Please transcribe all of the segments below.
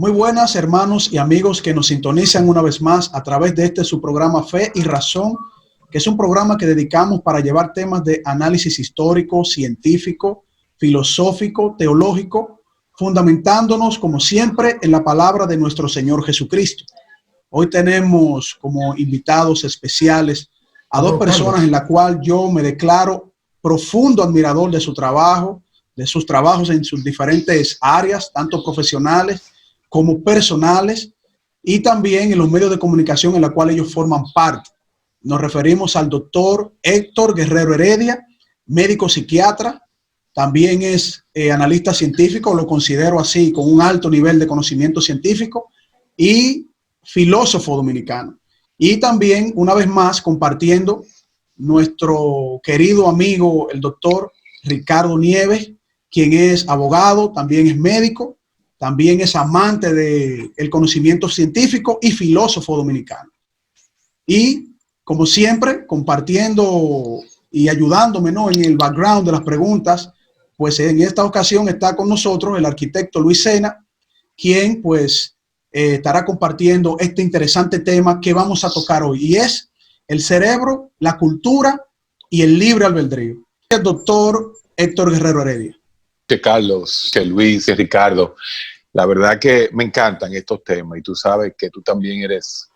Muy buenas, hermanos y amigos que nos sintonizan una vez más a través de su programa Fe y Razón, que es un programa que dedicamos para llevar temas de análisis histórico, científico, filosófico, teológico, fundamentándonos como siempre en la palabra de nuestro Señor Jesucristo. Hoy tenemos como invitados especiales a dos personas en la cual yo me declaro profundo admirador de su trabajo, de sus trabajos en sus diferentes áreas, tanto profesionales como personales, y también en los medios de comunicación en la cual ellos forman parte. Nos referimos al doctor Héctor Guerrero Heredia, médico psiquiatra, también es analista científico, lo considero así, con un alto nivel de conocimiento científico, y filósofo dominicano. Y también, una vez más, compartiendo nuestro querido amigo, el doctor Ricardo Nieves, quien es abogado, también es médico, también es amante del conocimiento científico y filósofo dominicano. Y, como siempre, compartiendo y ayudándome, ¿no?, en el background de las preguntas, pues en esta ocasión está con nosotros el arquitecto Luis Sena, quien pues estará compartiendo este interesante tema que vamos a tocar hoy, y es el cerebro, la cultura y el libre albedrío. El doctor Héctor Guerrero Heredia. Que Carlos, que Luis y Ricardo, la verdad que me encantan estos temas, y tú sabes que tú también eres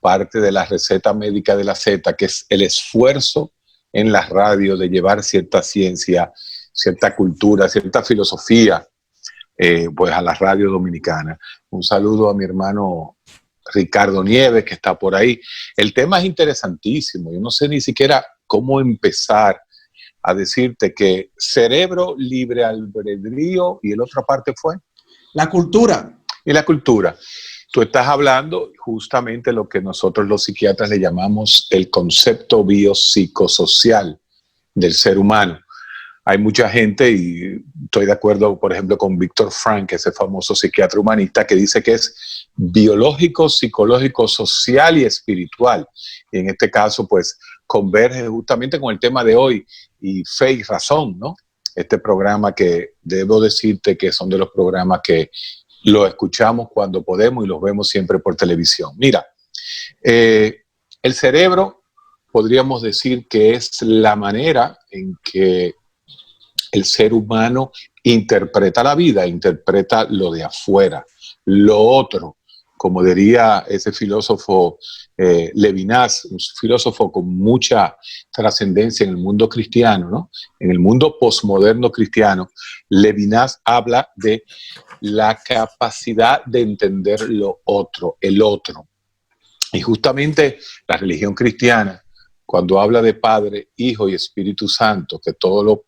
parte de la receta médica de la Z, que es el esfuerzo en la radio de llevar cierta ciencia, cierta cultura, cierta filosofía, pues a la radio dominicana. Un saludo a mi hermano Ricardo Nieves, que está por ahí. El tema es interesantísimo. Yo no sé ni siquiera cómo empezar a decirte que cerebro, libre albedrío, y el otra parte fue la cultura. Y la cultura. Tú estás hablando justamente lo que nosotros los psiquiatras le llamamos el concepto biopsicosocial del ser humano. Hay mucha gente, y estoy de acuerdo, por ejemplo, con Víctor Frank, ese famoso psiquiatra humanista, que dice que es biológico, psicológico, social y espiritual. Y en este caso, pues, converge justamente con el tema de hoy, y Fe y Razón, ¿no? Este programa que debo decirte que son de los programas que lo escuchamos cuando podemos y los vemos siempre por televisión. Mira, el cerebro podríamos decir que es la manera en que el ser humano interpreta la vida, interpreta lo de afuera, lo otro, como diría ese filósofo Levinas, un filósofo con mucha trascendencia en el mundo cristiano, ¿no? En el mundo posmoderno cristiano, Levinas habla de la capacidad de entender lo otro, el otro. Y justamente la religión cristiana, cuando habla de Padre, Hijo y Espíritu Santo, que todo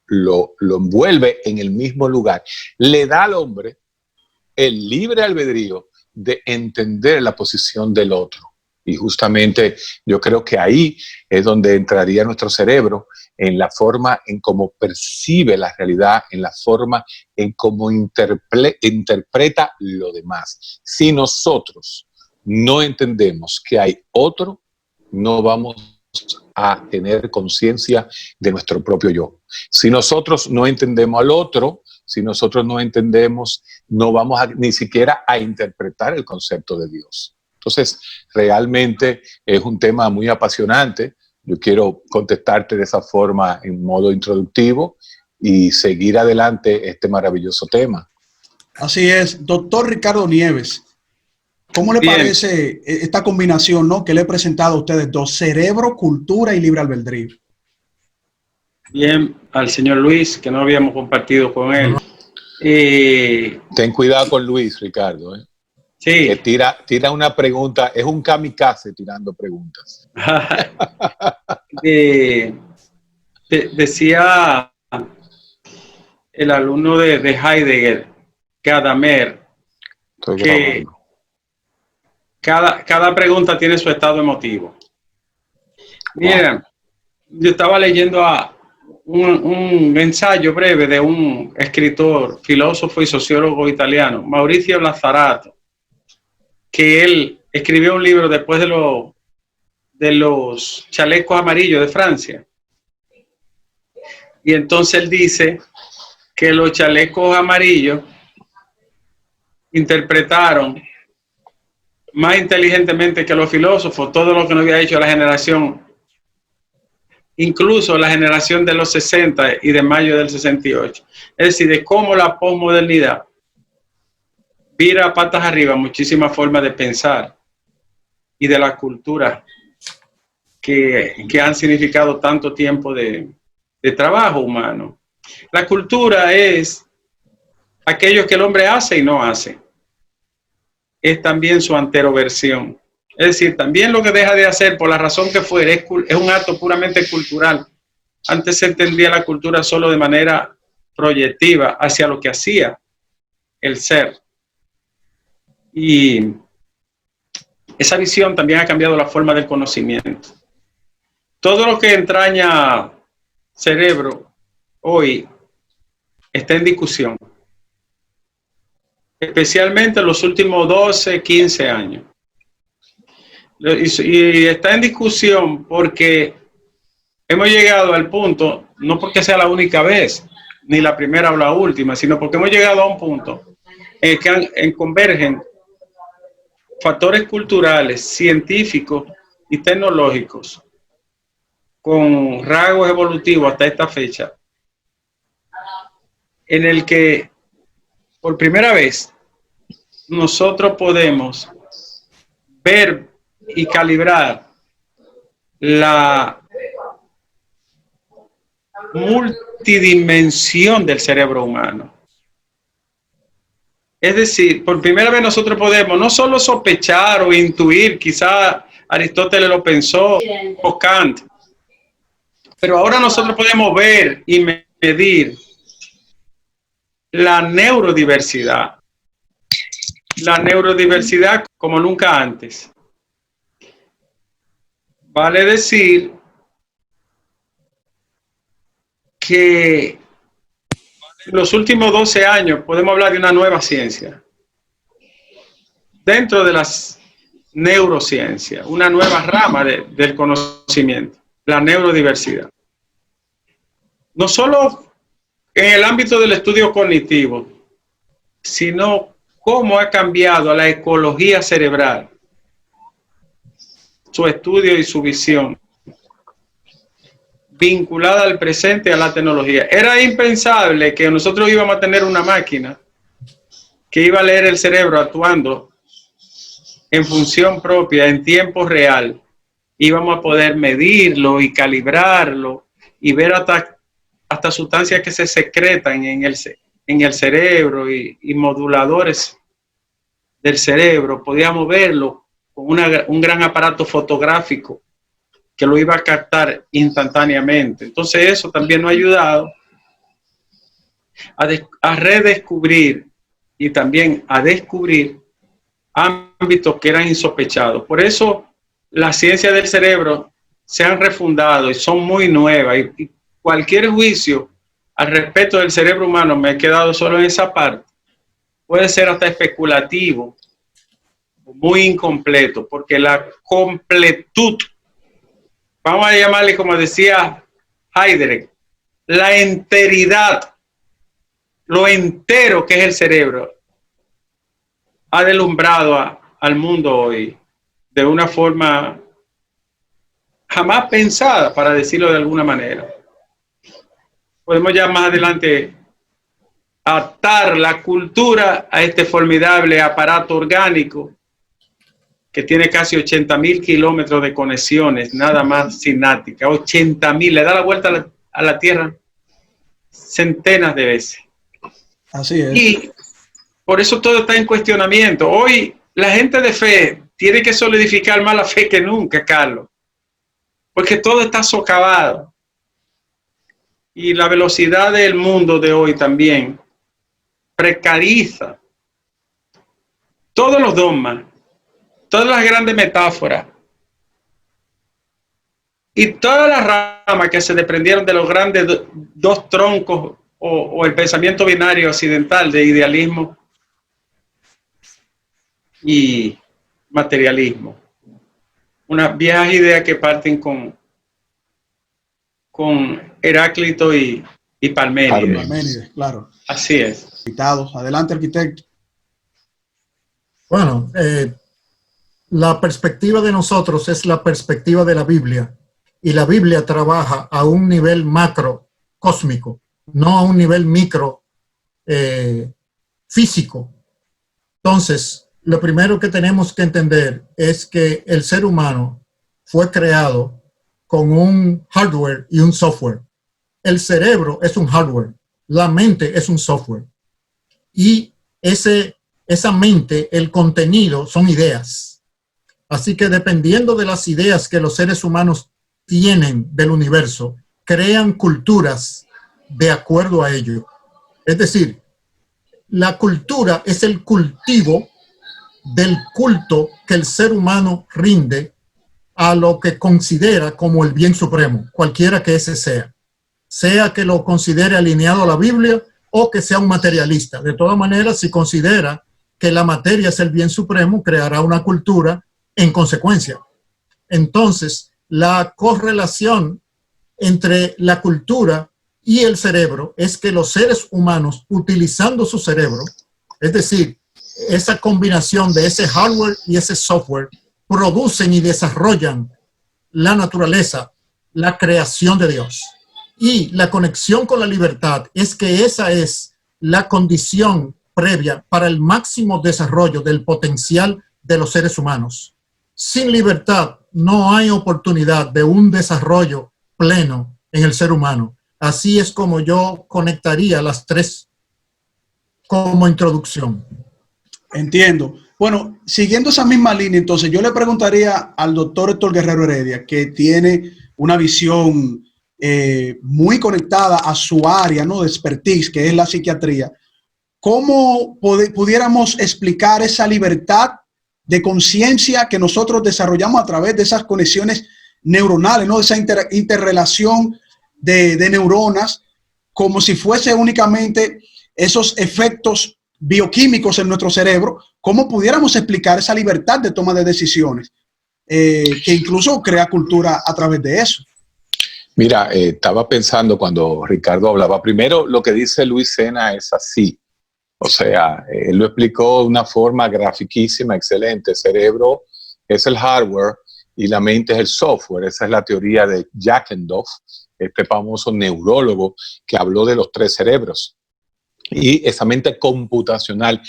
lo envuelve en el mismo lugar, le da al hombre el libre albedrío de entender la posición del otro. Y justamente yo creo que ahí es donde entraría nuestro cerebro, en la forma en cómo percibe la realidad, en la forma en cómo interpreta lo demás. Si nosotros no entendemos que hay otro, no vamos a tener conciencia de nuestro propio yo. Si nosotros no entendemos al otro, si nosotros no entendemos, no vamos ni siquiera a interpretar el concepto de Dios. Entonces, realmente es un tema muy apasionante. Yo quiero contestarte de esa forma en modo introductivo y seguir adelante este maravilloso tema. Así es. Doctor Ricardo Nieves, ¿cómo le parece esta combinación, ¿no?, que le he presentado a ustedes dos, cerebro, cultura y libre albedrío? Bien, al señor Luis, que no habíamos compartido con él. Ten cuidado con Luis, Ricardo, ¿eh? Sí. Que tira una pregunta, es un kamikaze tirando preguntas. Decía el alumno de Heidegger, Gadamer, que cada pregunta tiene su estado emotivo. Miren, yo estaba leyendo un ensayo breve de un escritor, filósofo y sociólogo italiano, Maurizio Lazzarato, que él escribió un libro después de los chalecos amarillos de Francia. Y entonces él dice que los chalecos amarillos interpretaron más inteligentemente que los filósofos todo lo que nos había hecho la generación, incluso la generación de los 60 y de mayo del 68. Es decir, de cómo la posmodernidad vira patas arriba muchísimas formas de pensar y de la cultura que han significado tanto tiempo de trabajo humano. La cultura es aquello que el hombre hace y no hace. Es también su anteroversión. Es decir, también lo que deja de hacer por la razón que fuere es un acto puramente cultural. Antes se entendía la cultura solo de manera proyectiva hacia lo que hacía el ser. Y esa visión también ha cambiado la forma del conocimiento. Todo lo que entraña cerebro hoy está en discusión, especialmente en los últimos 12, 15 años. Y está en discusión porque hemos llegado al punto, no porque sea la única vez, ni la primera o la última, sino porque hemos llegado a un punto en que convergen factores culturales, científicos y tecnológicos con rasgos evolutivos hasta esta fecha, en el que por primera vez nosotros podemos ver y calibrar la multidimensión del cerebro humano. Es decir, por primera vez nosotros podemos no solo sospechar o intuir, quizá Aristóteles lo pensó o Kant, pero ahora nosotros podemos ver y medir la neurodiversidad como nunca antes. Vale decir que en los últimos 12 años podemos hablar de una nueva ciencia dentro de las neurociencias, una nueva rama del conocimiento, la neurodiversidad. No solo en el ámbito del estudio cognitivo, sino cómo ha cambiado la ecología cerebral, su estudio y su visión, vinculada al presente y a la tecnología. Era impensable que nosotros íbamos a tener una máquina que iba a leer el cerebro actuando en función propia, en tiempo real. Íbamos a poder medirlo y calibrarlo y ver hasta sustancias que se secretan en el cerebro y moduladores del cerebro. Podíamos verlo con un gran aparato fotográfico que lo iba a captar instantáneamente. Entonces eso también nos ha ayudado a redescubrir y también a descubrir ámbitos que eran insospechados. Por eso las ciencias del cerebro se han refundado y son muy nuevas. Y cualquier juicio al respecto del cerebro humano, me he quedado solo en esa parte, puede ser hasta especulativo, muy incompleto, porque la completud, vamos a llamarle como decía Heidegger, la enteridad, lo entero que es el cerebro, ha deslumbrado al mundo hoy de una forma jamás pensada, para decirlo de alguna manera. Podemos ya más adelante atar la cultura a este formidable aparato orgánico que tiene casi 80.000 kilómetros de conexiones, nada más sinápticas, 80.000, le da la vuelta a la Tierra centenas de veces. Así es. Y por eso todo está en cuestionamiento. Hoy la gente de fe tiene que solidificar más la fe que nunca, Carlos, porque todo está socavado. Y la velocidad del mundo de hoy también precariza todos los dogmas, todas las grandes metáforas y todas las ramas que se desprendieron de los grandes dos troncos o el pensamiento binario occidental de idealismo y materialismo. Unas viejas ideas que parten con Heráclito y Parménides. Parménides, claro. Así es. Invitados. Adelante, arquitecto. Bueno, la perspectiva de nosotros es la perspectiva de la Biblia, y la Biblia trabaja a un nivel macro cósmico, no a un nivel micro físico. Entonces, lo primero que tenemos que entender es que el ser humano fue creado con un hardware y un software. El cerebro es un hardware, la mente es un software. Y esa mente, el contenido, son ideas. Así que dependiendo de las ideas que los seres humanos tienen del universo, crean culturas de acuerdo a ello. Es decir, la cultura es el cultivo del culto que el ser humano rinde a lo que considera como el bien supremo, cualquiera que ese sea. Sea que lo considere alineado a la Biblia o que sea un materialista. De todas maneras, si considera que la materia es el bien supremo, creará una cultura en consecuencia. Entonces, la correlación entre la cultura y el cerebro es que los seres humanos, utilizando su cerebro, es decir, esa combinación de ese hardware y ese software, producen y desarrollan la naturaleza, la creación de Dios. Y la conexión con la libertad es que esa es la condición previa para el máximo desarrollo del potencial de los seres humanos. Sin libertad no hay oportunidad de un desarrollo pleno en el ser humano. Así es como yo conectaría las tres como introducción. Entiendo. Bueno, siguiendo esa misma línea, entonces yo le preguntaría al doctor Héctor Guerrero Heredia, que tiene una visión muy conectada a su área, ¿no?, de expertise, que es la psiquiatría. ¿Cómo pudiéramos explicar esa libertad de conciencia que nosotros desarrollamos a través de esas conexiones neuronales, ¿no?, de esa interrelación de neuronas, como si fuese únicamente esos efectos bioquímicos en nuestro cerebro? ¿Cómo pudiéramos explicar esa libertad de toma de decisiones que incluso crea cultura a través de eso? Mira, estaba pensando cuando Ricardo hablaba. Primero, lo que dice Luis Sena es así. O sea, él lo explicó de una forma grafiquísima, excelente. El cerebro es el hardware y la mente es el software. Esa es la teoría de Jackendorf, este famoso neurólogo que habló de los tres cerebros. Y esa mente computacional.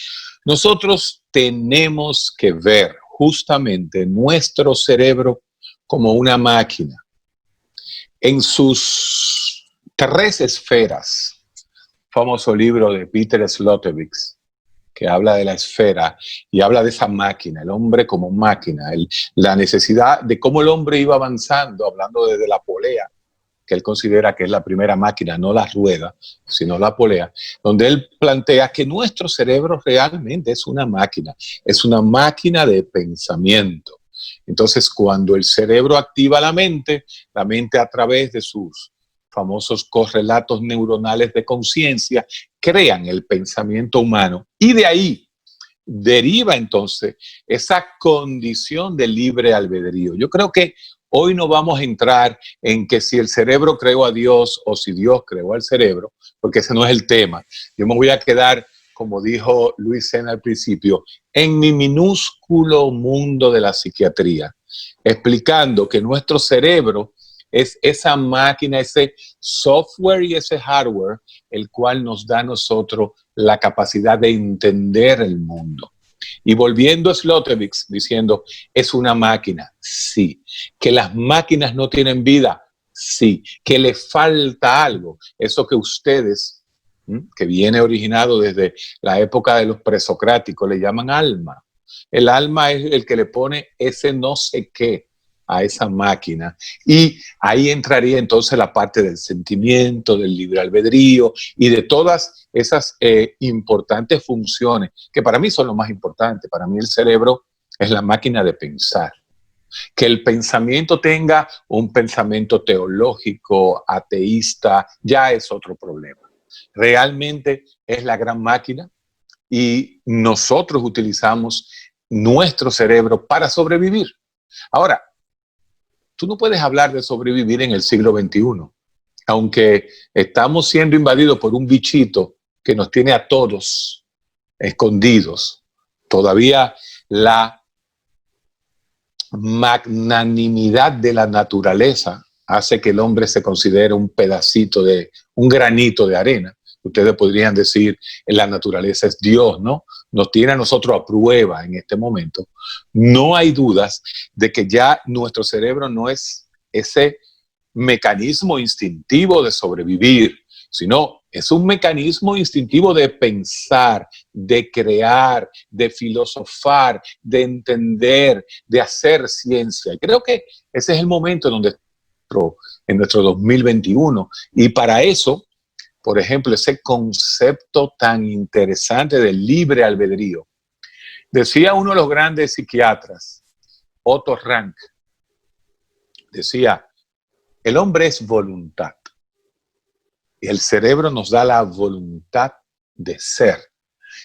Nosotros tenemos que ver justamente nuestro cerebro como una máquina. En sus tres esferas, famoso libro de Peter Sloterdijk, que habla de la esfera y habla de esa máquina, el hombre como máquina, la necesidad de cómo el hombre iba avanzando, hablando desde la polea, que él considera que es la primera máquina, no la rueda, sino la polea, donde él plantea que nuestro cerebro realmente es una máquina de pensamiento. Entonces, cuando el cerebro activa la mente a través de sus famosos correlatos neuronales de conciencia, crean el pensamiento humano y de ahí deriva entonces esa condición de libre albedrío. Yo creo que hoy no vamos a entrar en que si el cerebro creó a Dios o si Dios creó al cerebro, porque ese no es el tema. Yo me voy a quedar, como dijo Luis Sena al principio, en mi minúsculo mundo de la psiquiatría, explicando que nuestro cerebro es esa máquina, ese software y ese hardware, el cual nos da a nosotros la capacidad de entender el mundo. Y volviendo a Sloterdijk diciendo, es una máquina, sí. Que las máquinas no tienen vida, sí. Que le falta algo, eso que ustedes, que viene originado desde la época de los presocráticos, le llaman alma. El alma es el que le pone ese no sé qué a esa máquina. Y ahí entraría entonces la parte del sentimiento, del libre albedrío y de todas esas importantes funciones, que para mí son lo más importante. Para mí el cerebro es la máquina de pensar. Que el pensamiento tenga un pensamiento teológico, ateísta, ya es otro problema. Realmente es la gran máquina y nosotros utilizamos nuestro cerebro para sobrevivir. Ahora, tú no puedes hablar de sobrevivir en el siglo XXI, aunque estamos siendo invadidos por un bichito que nos tiene a todos escondidos. Todavía la magnanimidad de la naturaleza hace que el hombre se considere un granito de arena. Ustedes podrían decir, la naturaleza es Dios, ¿no? Nos tiene a nosotros a prueba en este momento. No hay dudas de que ya nuestro cerebro no es ese mecanismo instintivo de sobrevivir, sino es un mecanismo instintivo de pensar, de crear, de filosofar, de entender, de hacer ciencia. Y creo que ese es el momento en nuestro 2021. Y para eso, por ejemplo, ese concepto tan interesante del libre albedrío. Decía uno de los grandes psiquiatras, Otto Rank, decía, el hombre es voluntad. Y el cerebro nos da la voluntad de ser.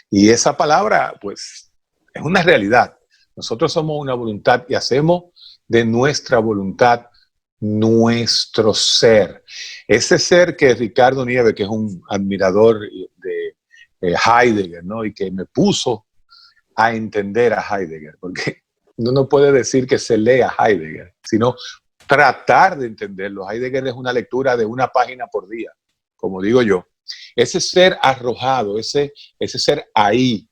Y esa palabra, pues, es una realidad. Nosotros somos una voluntad y hacemos de nuestra voluntad nuestro ser. Ese ser que Ricardo Nieves, que es un admirador de Heidegger, ¿no? Y que me puso a entender a Heidegger, porque uno no puede decir que se lea Heidegger, sino tratar de entenderlo. Heidegger es una lectura de una página por día, como digo yo. Ese ser arrojado, ese ser ahí,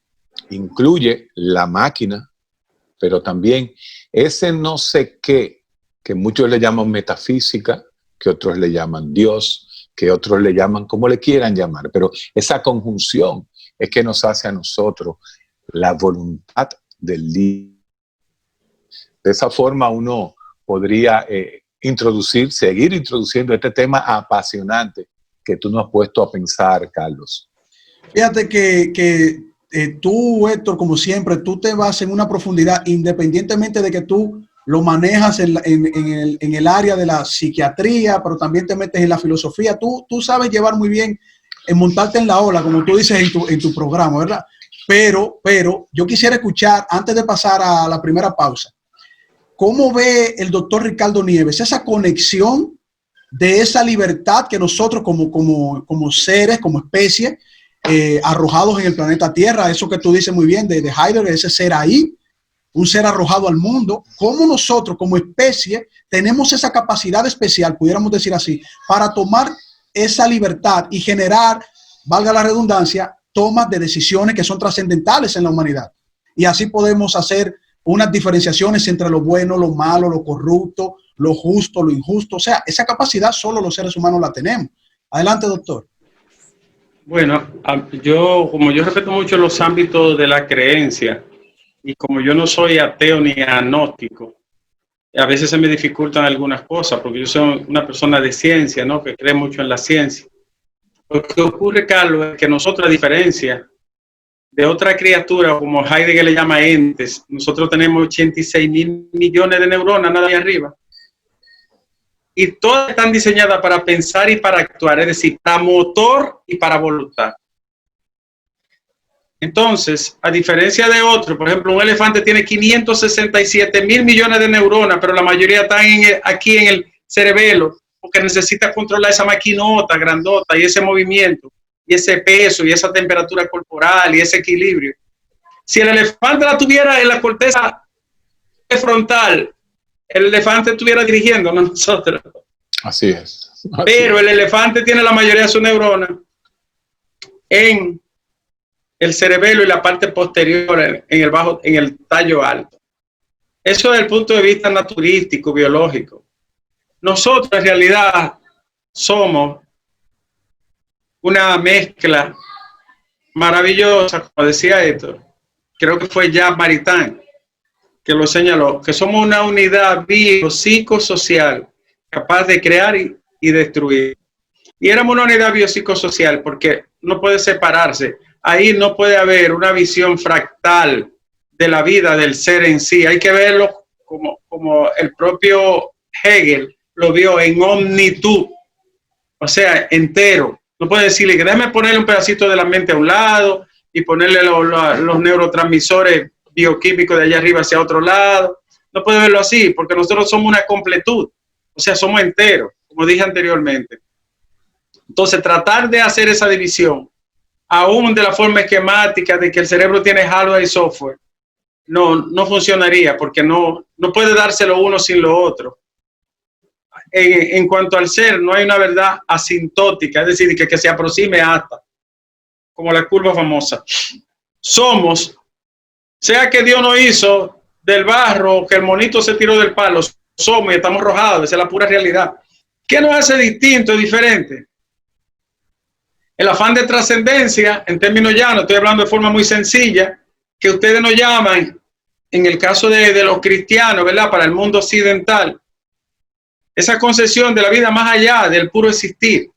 incluye la máquina, pero también ese no sé qué, que muchos le llaman metafísica, que otros le llaman Dios, que otros le llaman como le quieran llamar, pero esa conjunción es que nos hace a nosotros la voluntad del libre. De esa forma uno podría seguir introduciendo este tema apasionante que tú nos has puesto a pensar, Carlos. Fíjate que tú, Héctor, como siempre, tú te vas en una profundidad, independientemente de que tú lo manejas en el área de la psiquiatría, pero también te metes en la filosofía. Tú sabes llevar muy bien, en montarte en la ola, como tú dices en tu programa, ¿verdad? Pero yo quisiera escuchar, antes de pasar a la primera pausa, ¿cómo ve el doctor Ricardo Nieves esa conexión de esa libertad que nosotros como seres, como especie, arrojados en el planeta Tierra, eso que tú dices muy bien de Heidegger, ese ser ahí, un ser arrojado al mundo, cómo nosotros como especie tenemos esa capacidad especial, pudiéramos decir así, para tomar esa libertad y generar, valga la redundancia, tomas de decisiones que son trascendentales en la humanidad. Y así podemos hacer unas diferenciaciones entre lo bueno, lo malo, lo corrupto, lo justo, lo injusto. O sea, esa capacidad solo los seres humanos la tenemos. Adelante, doctor. Bueno, como yo respeto mucho los ámbitos de la creencia, y como yo no soy ateo ni agnóstico, a veces se me dificultan algunas cosas, porque yo soy una persona de ciencia, ¿no? Que cree mucho en la ciencia. Lo que ocurre, Carlos, es que nosotros, a diferencia de otra criatura, como Heidegger le llama entes, nosotros tenemos 86.000 millones de neuronas nada ahí arriba. Y todas están diseñadas para pensar y para actuar, es decir, para motor y para voluntad. Entonces, a diferencia de otro, por ejemplo, un elefante tiene 567.000 millones de neuronas, pero la mayoría están aquí en el cerebelo, porque necesita controlar esa maquinota grandota y ese movimiento, y ese peso, y esa temperatura corporal, y ese equilibrio. Si el elefante la tuviera en la corteza frontal, el elefante estuviera dirigiendo a nosotros. Así es. Pero el elefante tiene la mayoría de sus neuronas en el cerebelo y la parte posterior en el tallo alto. Eso desde el punto de vista naturístico, biológico. Nosotros en realidad somos una mezcla maravillosa, como decía Héctor, creo que fue Jacques Maritain que lo señaló, que somos una unidad biopsicosocial capaz de crear y destruir. Y éramos una unidad biopsicosocial porque no puede separarse. Ahí no puede haber una visión fractal de la vida del ser en sí. Hay que verlo como el propio Hegel lo vio en omnitud, o sea, entero. No puede decirle que déjame ponerle un pedacito de la mente a un lado y ponerle los neurotransmisores bioquímicos de allá arriba hacia otro lado. No puede verlo así porque nosotros somos una completud, o sea, somos enteros, como dije anteriormente. Entonces, tratar de hacer esa división aún de la forma esquemática de que el cerebro tiene hardware y software, no funcionaría, porque no puede dárselo uno sin lo otro. En cuanto al ser, no hay una verdad asintótica, es decir, que se aproxime hasta, como la curva famosa. Somos, sea que Dios nos hizo del barro, que el monito se tiró del palo, somos y estamos rojados, esa es la pura realidad. ¿Qué nos hace distinto, diferente? El afán de trascendencia, en términos llanos, estoy hablando de forma muy sencilla, que ustedes nos llaman, en el caso de los cristianos, ¿verdad? Para el mundo occidental, esa concepción de la vida más allá del puro existir.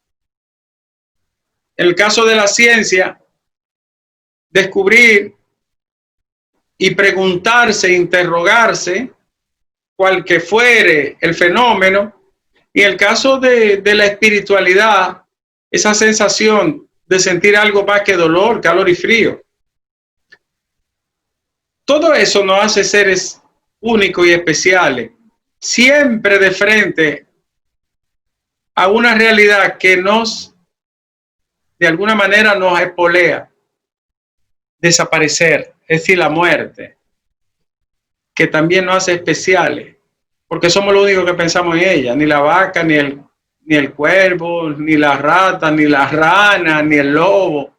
En el caso de la ciencia, descubrir y preguntarse, interrogarse, cual que fuere el fenómeno. Y en el caso de la espiritualidad, esa sensación de sentir algo más que dolor, calor y frío. Todo eso nos hace seres únicos y especiales, siempre de frente a una realidad que de alguna manera nos espolea. Desaparecer, es decir, la muerte, que también nos hace especiales, porque somos los únicos que pensamos en ella, ni la vaca, ni el cuervo, ni la rata, ni la rana, ni el lobo,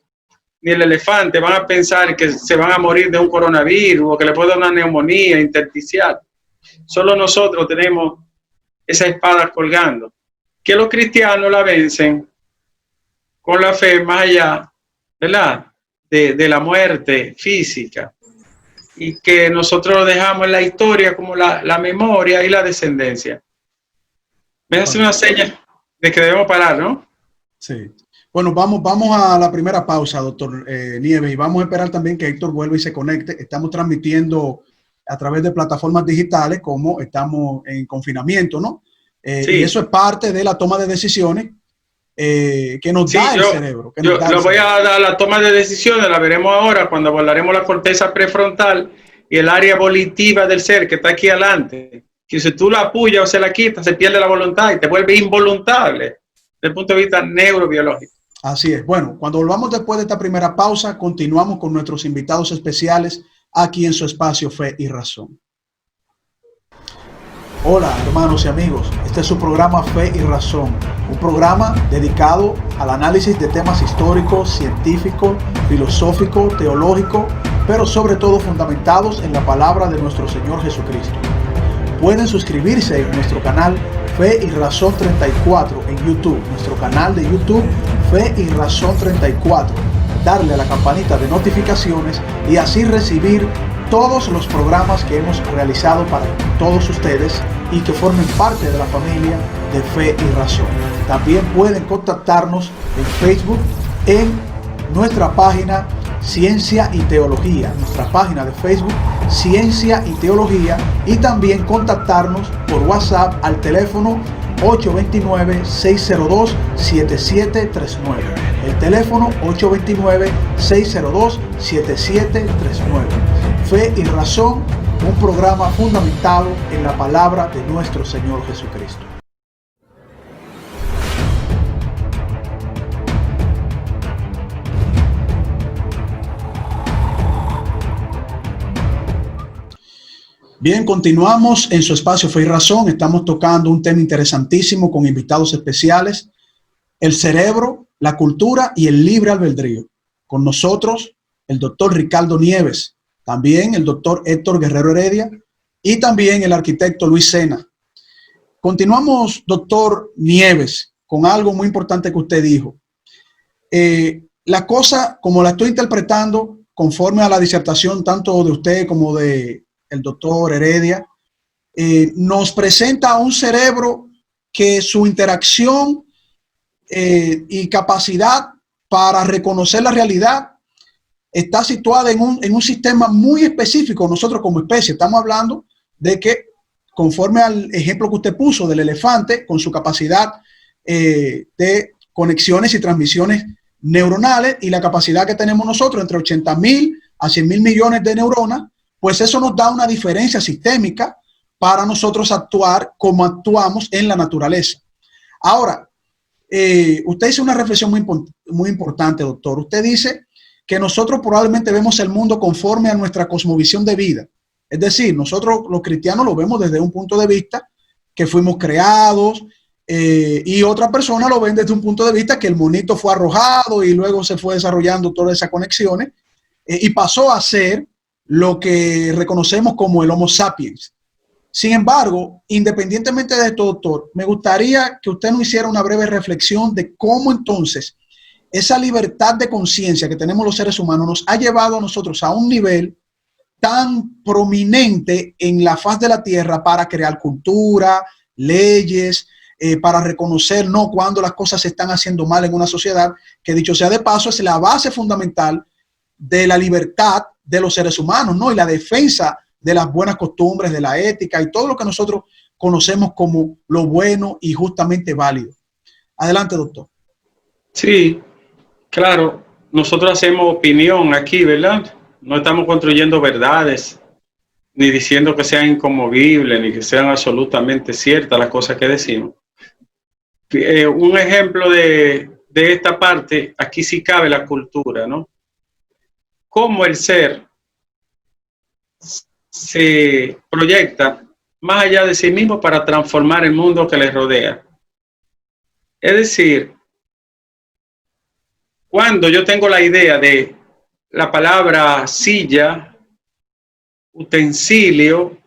ni el elefante van a pensar que se van a morir de un coronavirus o que le puede dar una neumonía intersticial. Solo nosotros tenemos esa espada colgando, que los cristianos la vencen con la fe más allá, ¿verdad?, de la muerte física, y que nosotros dejamos en la historia como la memoria y la descendencia. Me hace una señal de que debemos parar, ¿no? Sí. Bueno, vamos a la primera pausa, doctor Nieves, y vamos a esperar también que Héctor vuelva y se conecte. Estamos transmitiendo a través de plataformas digitales, como estamos en confinamiento, ¿no? Sí. Y eso es parte de la toma de decisiones que nos da el cerebro. Yo voy a dar la toma de decisiones, la veremos ahora cuando abordaremos la corteza prefrontal y el área volitiva del ser que está aquí adelante. Que si tú la apoyas o se la quitas, se pierde la voluntad y te vuelve involuntable desde el punto de vista neurobiológico. Así es. Bueno, cuando volvamos después de esta primera pausa, continuamos con nuestros invitados especiales aquí en su espacio Fe y Razón. Hola, hermanos y amigos. Este es su programa Fe y Razón, un programa dedicado al análisis de temas históricos, científicos, filosóficos, teológicos, pero sobre todo fundamentados en la palabra de nuestro Señor Jesucristo. Pueden suscribirse en nuestro canal Fe y Razón 34 en YouTube, nuestro canal de YouTube Fe y Razón 34, darle a la campanita de notificaciones y así recibir todos los programas que hemos realizado para todos ustedes y que formen parte de la familia de Fe y Razón. También pueden contactarnos en Facebook en nuestra página Ciencia y Teología, nuestra página de Facebook Ciencia y Teología, y también contactarnos por WhatsApp al teléfono 829-602-7739. El teléfono 829-602-7739. Fe y Razón, un programa fundamentado en la palabra de nuestro Señor Jesucristo. Bien, continuamos en su espacio Fe y Razón. Estamos tocando un tema interesantísimo con invitados especiales: el cerebro, la cultura y el libre albedrío. Con nosotros el doctor Ricardo Nieves, también el doctor Héctor Guerrero Heredia y también el arquitecto Luis Sena. Continuamos, doctor Nieves, con algo muy importante que usted dijo. La cosa, como la estoy interpretando, conforme a la disertación tanto de usted como de el doctor Heredia, nos presenta a un cerebro que su interacción y capacidad para reconocer la realidad está situada en un sistema muy específico. Nosotros como especie estamos hablando de que, conforme al ejemplo que usted puso del elefante, con su capacidad de conexiones y transmisiones neuronales y la capacidad que tenemos nosotros entre 80.000 a 100.000 millones de neuronas, pues eso nos da una diferencia sistémica para nosotros actuar como actuamos en la naturaleza. Ahora, usted hizo una reflexión muy importante, doctor. Usted dice que nosotros probablemente vemos el mundo conforme a nuestra cosmovisión de vida. Es decir, nosotros los cristianos lo vemos desde un punto de vista que fuimos creados, y otra persona lo ven desde un punto de vista que el monito fue arrojado y luego se fue desarrollando todas esas conexiones, y pasó a ser lo que reconocemos como el Homo sapiens. Sin embargo, independientemente de esto, doctor, me gustaría que usted nos hiciera una breve reflexión de cómo entonces esa libertad de conciencia que tenemos los seres humanos nos ha llevado a nosotros a un nivel tan prominente en la faz de la tierra para crear cultura, leyes, para reconocer no cuando las cosas se están haciendo mal en una sociedad, que dicho sea de paso es la base fundamental de la libertad de los seres humanos, ¿no? Y la defensa de las buenas costumbres, de la ética y todo lo que nosotros conocemos como lo bueno y justamente válido. Adelante, doctor. Sí, claro, nosotros hacemos opinión aquí, ¿verdad? No estamos construyendo verdades, ni diciendo que sean inconmovibles, ni que sean absolutamente ciertas las cosas que decimos. Un ejemplo de esta parte, aquí sí cabe la cultura, ¿no? Cómo el ser se proyecta más allá de sí mismo para transformar el mundo que le rodea. Es decir, cuando yo tengo la idea de la palabra silla, utensilio,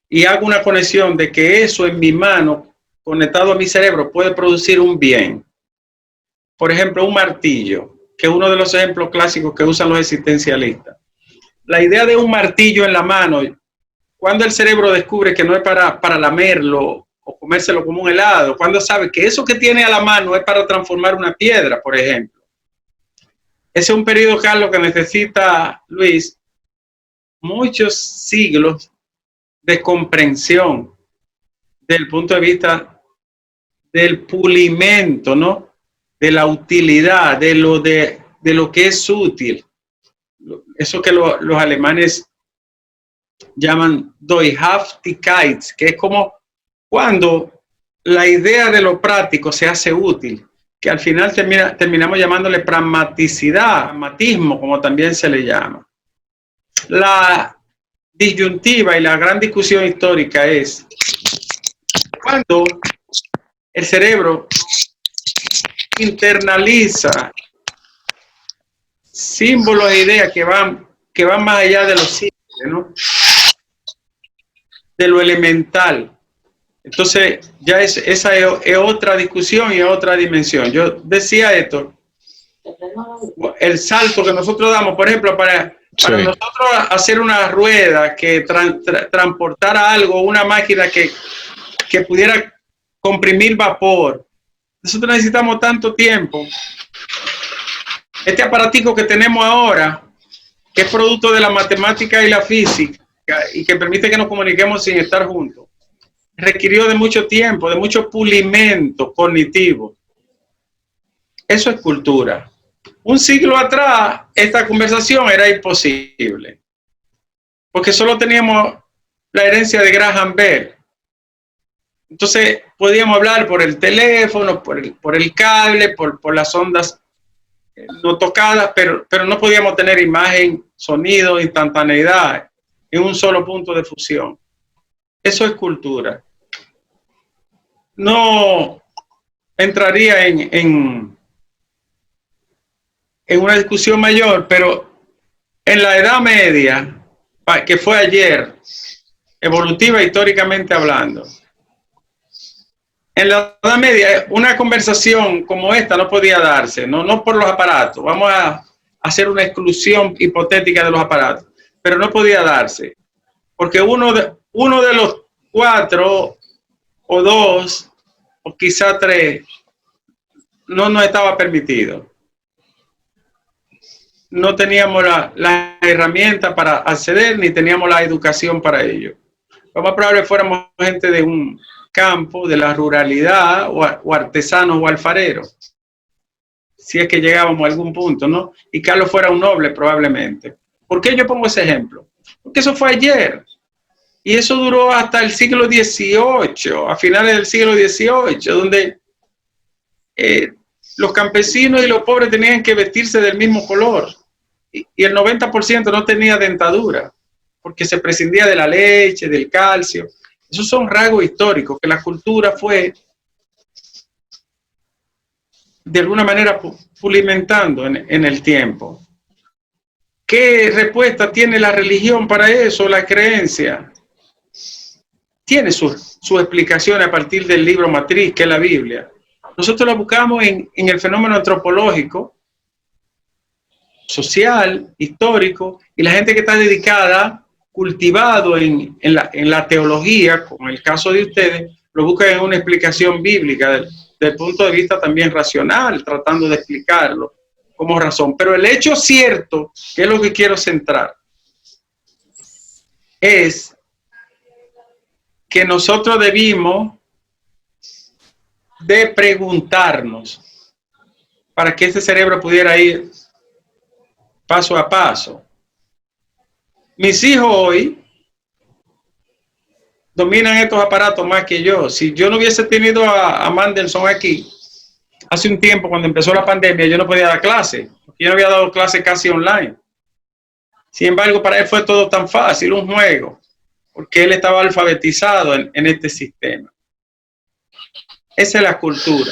y hago una conexión de que eso en mi mano, conectado a mi cerebro, puede producir un bien. Por ejemplo, un martillo, que es uno de los ejemplos clásicos que usan los existencialistas. La idea de un martillo en la mano, cuando el cerebro descubre que no es para lamerlo o comérselo como un helado, cuando sabe que eso que tiene a la mano es para transformar una piedra, por ejemplo. Ese es un periodo, Carlos, que necesita, Luis, muchos siglos de comprensión desde el punto de vista del pulimento, ¿no? De la utilidad, de lo que es útil. Eso que los alemanes llaman Dauerhaftigkeit, que es como cuando la idea de lo práctico se hace útil, que al final terminamos llamándole pragmaticidad, pragmatismo, como también se le llama. La disyuntiva y la gran discusión histórica es cuando el cerebro internaliza símbolos e ideas que van más allá de lo simple, ¿no? De lo elemental. Entonces, ya esa es otra discusión y otra dimensión. Yo decía esto, el salto que nosotros damos, por ejemplo, para nosotros hacer una rueda que transportara algo, una máquina que pudiera comprimir vapor. Nosotros necesitamos tanto tiempo. Este aparatico que tenemos ahora, que es producto de la matemática y la física, y que permite que nos comuniquemos sin estar juntos, requirió de mucho tiempo, de mucho pulimento cognitivo. Eso es cultura. Un siglo atrás, esta conversación era imposible, porque solo teníamos la herencia de Graham Bell. Entonces, podíamos hablar por el teléfono, por el cable, por las ondas no tocadas, pero no podíamos tener imagen, sonido, instantaneidad en un solo punto de fusión. Eso es cultura. No entraría en una discusión mayor, pero en la Edad Media, que fue ayer, evolutiva históricamente hablando, en la Edad Media una conversación como esta no podía darse, no por los aparatos, vamos a hacer una exclusión hipotética de los aparatos, pero no podía darse, porque uno de los 4 o 2 o quizá 3 no nos estaba permitido. No teníamos la herramienta para acceder, ni teníamos la educación para ello. Lo más probable fuéramos gente de un campo, de la ruralidad, o artesanos o alfareros, si es que llegábamos a algún punto, ¿no? Y Carlos fuera un noble probablemente. ¿Por qué yo pongo ese ejemplo? Porque eso fue ayer. Y eso duró hasta el siglo XVIII, a finales del siglo XVIII, donde los campesinos y los pobres tenían que vestirse del mismo color. Y el 90% no tenía dentadura, porque se prescindía de la leche, del calcio. Esos son rasgos históricos que la cultura fue de alguna manera pulimentando en el tiempo. ¿Qué respuesta tiene la religión para eso, la creencia? Tiene su explicación a partir del libro matriz, que es la Biblia. Nosotros la buscamos en el fenómeno antropológico, social, histórico, y la gente que está dedicada, cultivado en la teología, como el caso de ustedes, lo busca en una explicación bíblica, desde el punto de vista también racional, tratando de explicarlo como razón. Pero el hecho cierto, que es lo que quiero centrar, es que nosotros debimos de preguntarnos para que este cerebro pudiera ir paso a paso. Mis hijos hoy dominan estos aparatos más que yo. Si yo no hubiese tenido a Mandelson aquí, hace un tiempo cuando empezó la pandemia, yo no podía dar clase, porque yo no había dado clase casi online. Sin embargo, para él fue todo tan fácil, un juego, porque él estaba alfabetizado en este sistema. Esa es la cultura.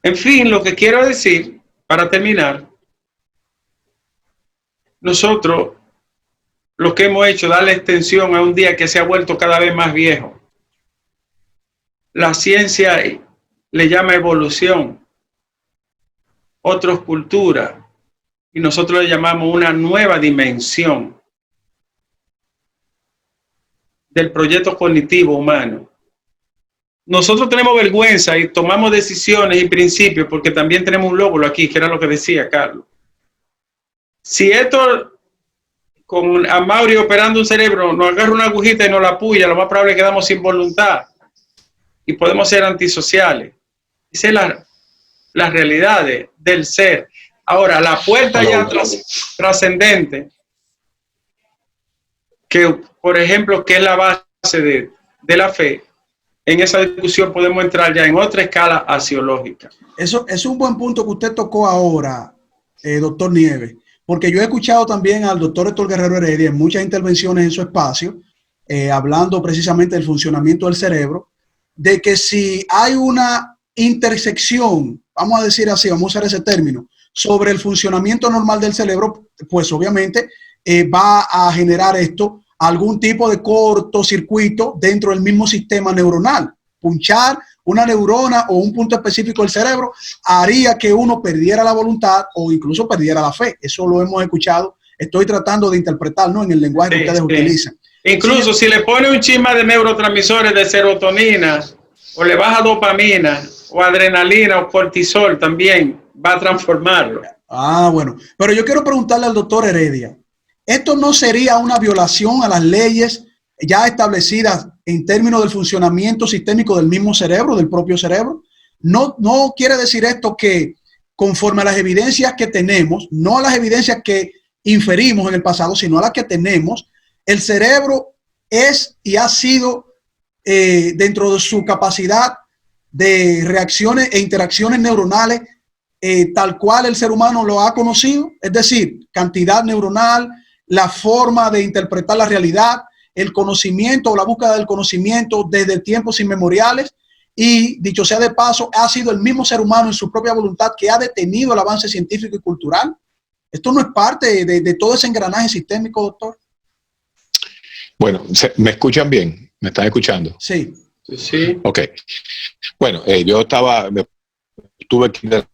En fin, lo que quiero decir, para terminar, nosotros lo que hemos hecho, darle extensión a un día que se ha vuelto cada vez más viejo. La ciencia le llama evolución, otros culturas, y nosotros le llamamos una nueva dimensión del proyecto cognitivo humano. Nosotros tenemos vergüenza y tomamos decisiones y principios porque también tenemos un lóbulo aquí, que era lo que decía Carlos. Si esto, con Amaury operando un cerebro, nos agarra una agujita y nos la puya, lo más probable es que quedamos sin voluntad y podemos ser antisociales. Esa es la realidad del ser. Ahora, la puerta ya trascendente, que por ejemplo, que es la base de la fe, en esa discusión podemos entrar ya en otra escala axiológica. Eso es un buen punto que usted tocó ahora, doctor Nieves, porque yo he escuchado también al doctor Héctor Guerrero Heredia en muchas intervenciones en su espacio, hablando precisamente del funcionamiento del cerebro, de que si hay una intersección, vamos a decir así, vamos a usar ese término, sobre el funcionamiento normal del cerebro, pues obviamente va a generar esto algún tipo de cortocircuito dentro del mismo sistema neuronal. Punchar una neurona o un punto específico del cerebro haría que uno perdiera la voluntad o incluso perdiera la fe. Eso lo hemos escuchado. Estoy tratando de interpretar, ¿no?, en el lenguaje que ustedes utilizan. Incluso si le pone un chisma de neurotransmisores de serotonina o le baja dopamina o adrenalina o cortisol, también va a transformarlo. Ah, bueno. Pero yo quiero preguntarle al doctor Heredia, ¿esto no sería una violación a las leyes ya establecidas en términos del funcionamiento sistémico del mismo cerebro, del propio cerebro? No quiere decir esto que conforme a las evidencias que tenemos, no a las evidencias que inferimos en el pasado, sino a las que tenemos, el cerebro es y ha sido dentro de su capacidad de reacciones e interacciones neuronales tal cual el ser humano lo ha conocido, es decir, cantidad neuronal, la forma de interpretar la realidad, el conocimiento o la búsqueda del conocimiento desde tiempos inmemoriales, y dicho sea de paso, ha sido el mismo ser humano en su propia voluntad que ha detenido el avance científico y cultural. ¿Esto no es parte de todo ese engranaje sistémico, doctor? Bueno, ¿me escuchan bien? ¿Me están escuchando? Sí. Sí. Ok. Bueno, yo tuve que ir un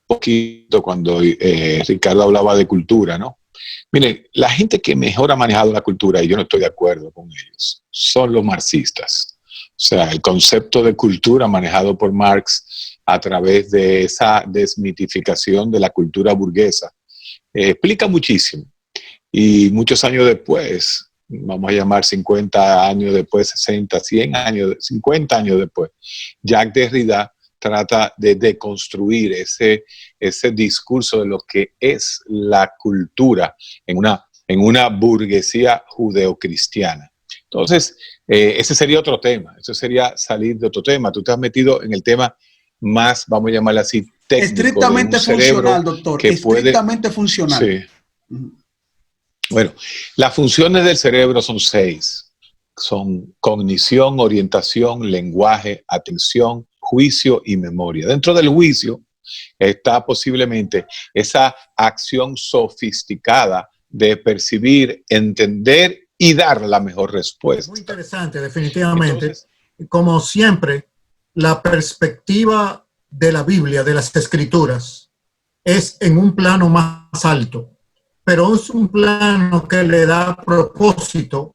poquito cuando Ricardo hablaba de cultura, ¿no? Miren, la gente que mejor ha manejado la cultura, y yo no estoy de acuerdo con ellos, son los marxistas. O sea, el concepto de cultura manejado por Marx a través de esa desmitificación de la cultura burguesa explica muchísimo. Y muchos años después, vamos a llamar 50 años después, 60, 100 años, 50 años después, Jacques Derrida trata de deconstruir ese discurso de lo que es la cultura en una burguesía judeocristiana. Entonces, ese sería otro tema, eso sería salir de otro tema. Tú te has metido en el tema más, vamos a llamarlo así, técnico. Estrictamente funcional, doctor, estrictamente funcional. Sí. Bueno, las funciones del cerebro son 6. Son cognición, orientación, lenguaje, atención, juicio y memoria. Dentro del juicio está posiblemente esa acción sofisticada de percibir, entender y dar la mejor respuesta. Muy interesante, definitivamente. Entonces, como siempre, la perspectiva de la Biblia, de las Escrituras, es en un plano más alto, pero es un plano que le da propósito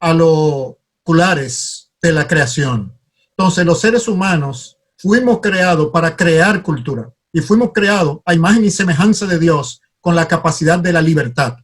a los oculares de la creación. Entonces, los seres humanos fuimos creados para crear cultura y fuimos creados a imagen y semejanza de Dios con la capacidad de la libertad.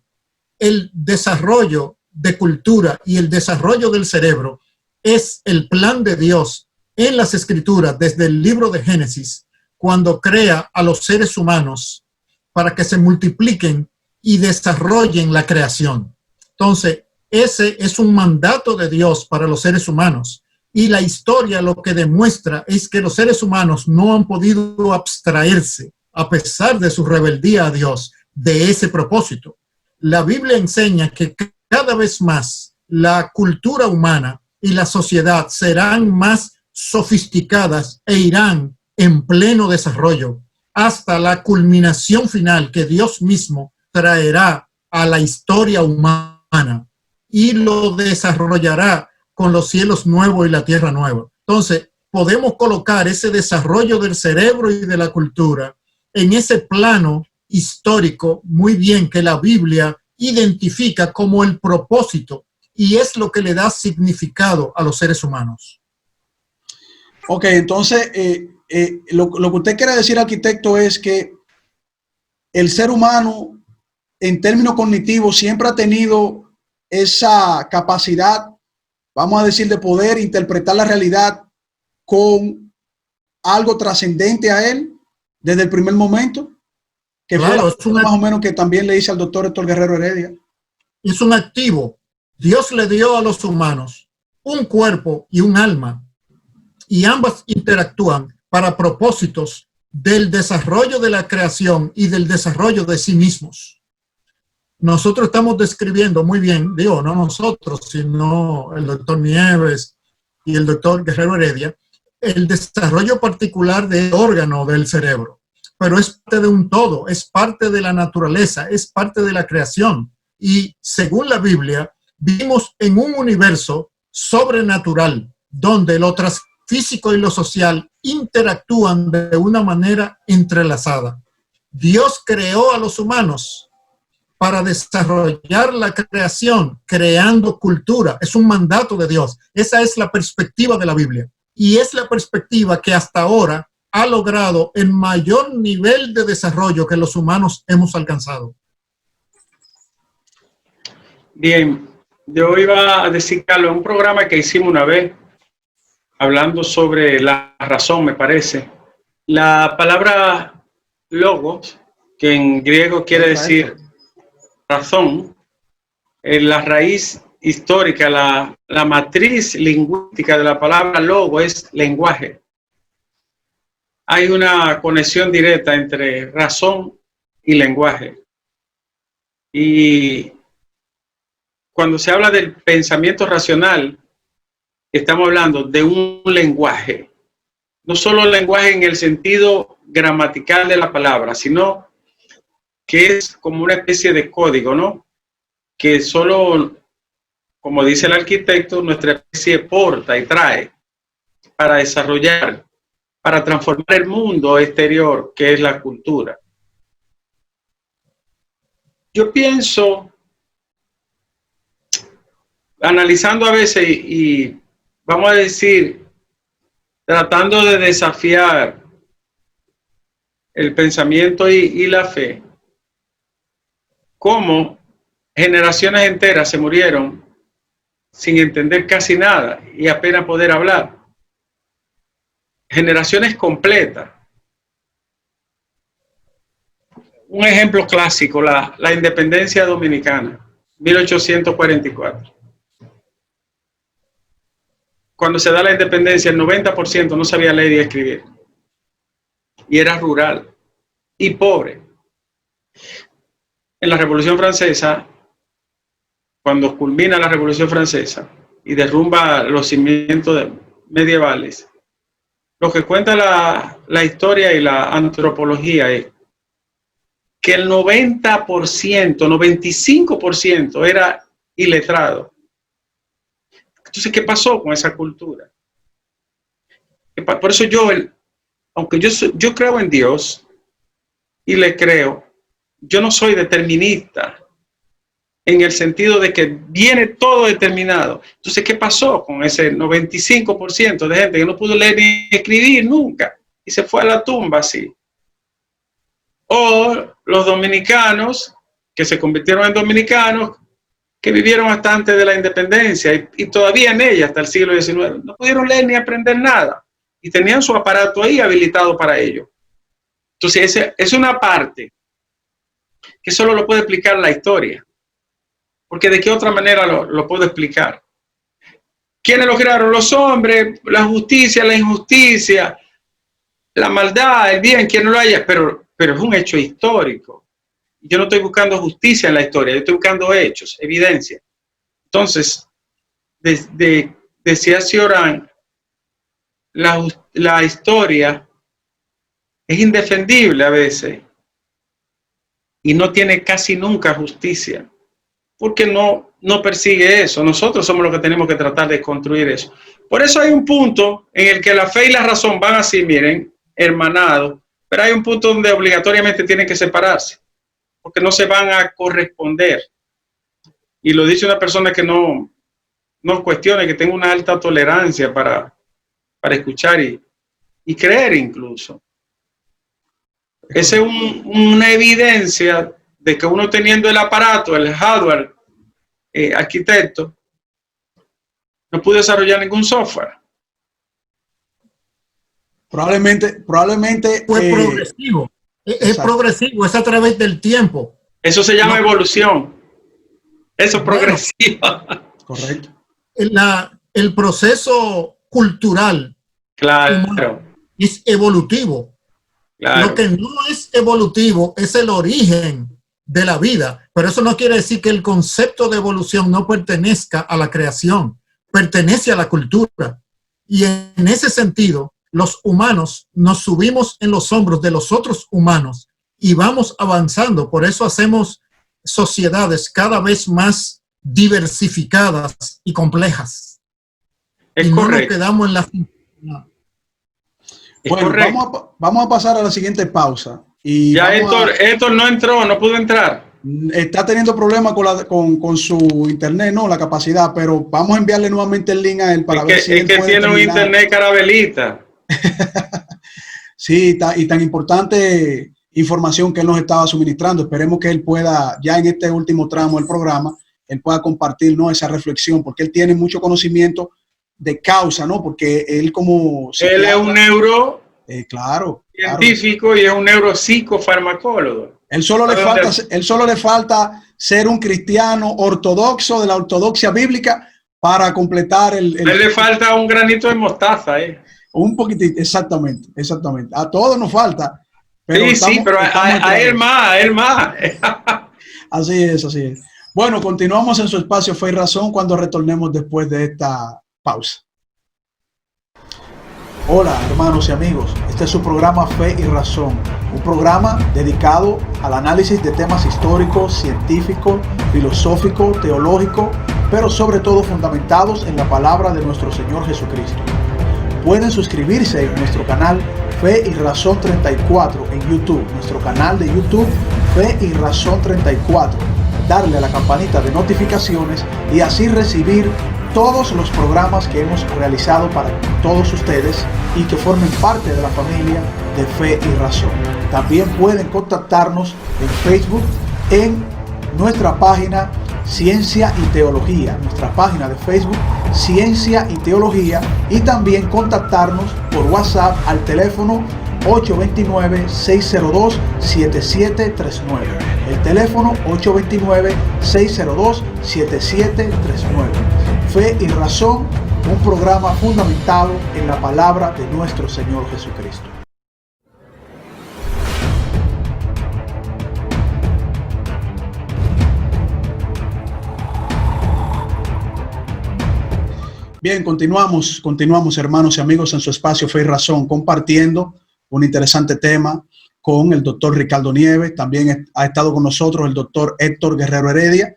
El desarrollo de cultura y el desarrollo del cerebro es el plan de Dios en las Escrituras desde el libro de Génesis, cuando crea a los seres humanos para que se multipliquen y desarrollen la creación. Entonces, ese es un mandato de Dios para los seres humanos. Y la historia lo que demuestra es que los seres humanos no han podido abstraerse, a pesar de su rebeldía a Dios, de ese propósito. La Biblia enseña que cada vez más la cultura humana y la sociedad serán más sofisticadas e irán en pleno desarrollo hasta la culminación final que Dios mismo traerá a la historia humana y lo desarrollará con los cielos nuevos y la tierra nueva. Entonces, podemos colocar ese desarrollo del cerebro y de la cultura en ese plano histórico muy bien que la Biblia identifica como el propósito y es lo que le da significado a los seres humanos. Ok, entonces lo que usted quiere decir, arquitecto, es que el ser humano en términos cognitivos siempre ha tenido esa capacidad, vamos a decir, de poder interpretar la realidad con algo trascendente a él desde el primer momento, que claro, fue más o menos que también le hice al doctor Héctor Guerrero Heredia. Es un activo. Dios le dio a los humanos un cuerpo y un alma, y ambas interactúan para propósitos del desarrollo de la creación y del desarrollo de sí mismos. Nosotros estamos describiendo muy bien, digo, no nosotros, sino el doctor Nieves y el doctor Guerrero Heredia, el desarrollo particular del órgano del cerebro. Pero es parte de un todo, es parte de la naturaleza, es parte de la creación. Y según la Biblia, vivimos en un universo sobrenatural, donde lo físico y lo social interactúan de una manera entrelazada. Dios creó a los humanos para desarrollar la creación, creando cultura. Es un mandato de Dios. Esa es la perspectiva de la Biblia. Y es la perspectiva que hasta ahora ha logrado el mayor nivel de desarrollo que los humanos hemos alcanzado. Bien, yo iba a decir, Carlos, un programa que hicimos una vez, hablando sobre la razón, me parece. La palabra logos, que en griego quiere decir razón, la raíz histórica, la matriz lingüística de la palabra logo es lenguaje. Hay una conexión directa entre razón y lenguaje. Y cuando se habla del pensamiento racional, estamos hablando de un lenguaje. No solo el lenguaje en el sentido gramatical de la palabra, sino que es como una especie de código, ¿no? Que solo, como dice el arquitecto, nuestra especie porta y trae para desarrollar, para transformar el mundo exterior, que es la cultura. Yo pienso, analizando a veces y vamos a decir, tratando de desafiar el pensamiento y la fe, cómo generaciones enteras se murieron sin entender casi nada y apenas poder hablar. Generaciones completas. Un ejemplo clásico, la independencia dominicana, 1844. Cuando se da la independencia, el 90% no sabía leer y escribir. Y era rural y pobre. en la Revolución Francesa, cuando culmina la Revolución Francesa y derrumba los cimientos medievales, lo que cuenta la historia y la antropología es que el 90%, 95% era iletrado. Entonces, ¿qué pasó con esa cultura? Por eso aunque yo creo en Dios y le creo, yo no soy determinista en el sentido de que viene todo determinado. Entonces, ¿qué pasó con ese 95% de gente que no pudo leer ni escribir nunca y se fue a la tumba así? O los dominicanos que se convirtieron en dominicanos, que vivieron hasta antes de la independencia y todavía en ella hasta el siglo XIX, no pudieron leer ni aprender nada y tenían su aparato ahí habilitado para ello. Entonces, esa es una parte que solo lo puede explicar la historia. Porque de qué otra manera lo puedo explicar. ¿Quiénes lo crearon? Los hombres, la justicia, la injusticia, la maldad, el bien, quien no lo haya, pero es un hecho histórico. Yo no estoy buscando justicia en la historia, yo estoy buscando hechos, evidencia. Entonces, decía Cioran, la historia es indefendible a veces y no tiene casi nunca justicia. Porque no persigue eso. Nosotros somos los que tenemos que tratar de construir eso. Por eso hay un punto en el que la fe y la razón van así, miren, hermanados, pero hay un punto donde obligatoriamente tienen que separarse, porque no se van a corresponder. Y lo dice una persona que no cuestione, que tenga una alta tolerancia para escuchar y creer incluso. Esa es una evidencia de que uno teniendo el aparato, el hardware, arquitecto, no pudo desarrollar ningún software. Probablemente fue progresivo. Es progresivo, es a través del tiempo. Eso se llama evolución. Eso es progresivo. Correcto. El proceso cultural, claro, es evolutivo. Claro. Lo que no es evolutivo es el origen de la vida, pero eso no quiere decir que el concepto de evolución no pertenezca a la creación, pertenece a la cultura. Y en ese sentido, los humanos nos subimos en los hombros de los otros humanos y vamos avanzando. Por eso hacemos sociedades cada vez más diversificadas y complejas. Es y correcto. No nos quedamos en la simplicidad. Bueno, vamos a pasar a la siguiente pausa. Y ya Héctor no entró, no pudo entrar. Está teniendo problemas con su internet, no, la capacidad, pero vamos a enviarle nuevamente el link a él para ver si él puede tiene un internet carabelita. Sí, y tan importante información que él nos estaba suministrando. Esperemos que él pueda, ya en este último tramo del programa, él pueda compartir, ¿no?, esa reflexión, porque él tiene mucho conocimiento de causa, ¿no? Porque él como... Él es un claro, científico, claro. Y es un neuropsicofarmacólogo. Él solo le falta ser un cristiano ortodoxo de la ortodoxia bíblica para completar él le falta un granito de mostaza, Un poquitito, exactamente. A todos nos falta. Pero pero a él más. Así es. Bueno, continuamos en su espacio Fe y Razón cuando retornemos después de esta pausa. Hola, hermanos y amigos. Este es su programa Fe y Razón, un programa dedicado al análisis de temas históricos, científicos, filosóficos, teológicos, pero sobre todo fundamentados en la palabra de nuestro Señor Jesucristo. Pueden suscribirse en nuestro canal Fe y Razón 34 en YouTube, nuestro canal de YouTube Fe y Razón 34, darle a la campanita de notificaciones y así recibir todos los programas que hemos realizado para todos ustedes y que formen parte de la familia de Fe y Razón. También pueden contactarnos en Facebook en nuestra página Ciencia y Teología, nuestra página de Facebook Ciencia y Teología, y también contactarnos por WhatsApp al teléfono 829-602-7739. El teléfono 829-602-7739. Fe y Razón, un programa fundamentado en la palabra de nuestro Señor Jesucristo. Bien, continuamos, hermanos y amigos, en su espacio Fe y Razón, compartiendo un interesante tema con el doctor Ricardo Nieves. También ha estado con nosotros el doctor Héctor Guerrero Heredia.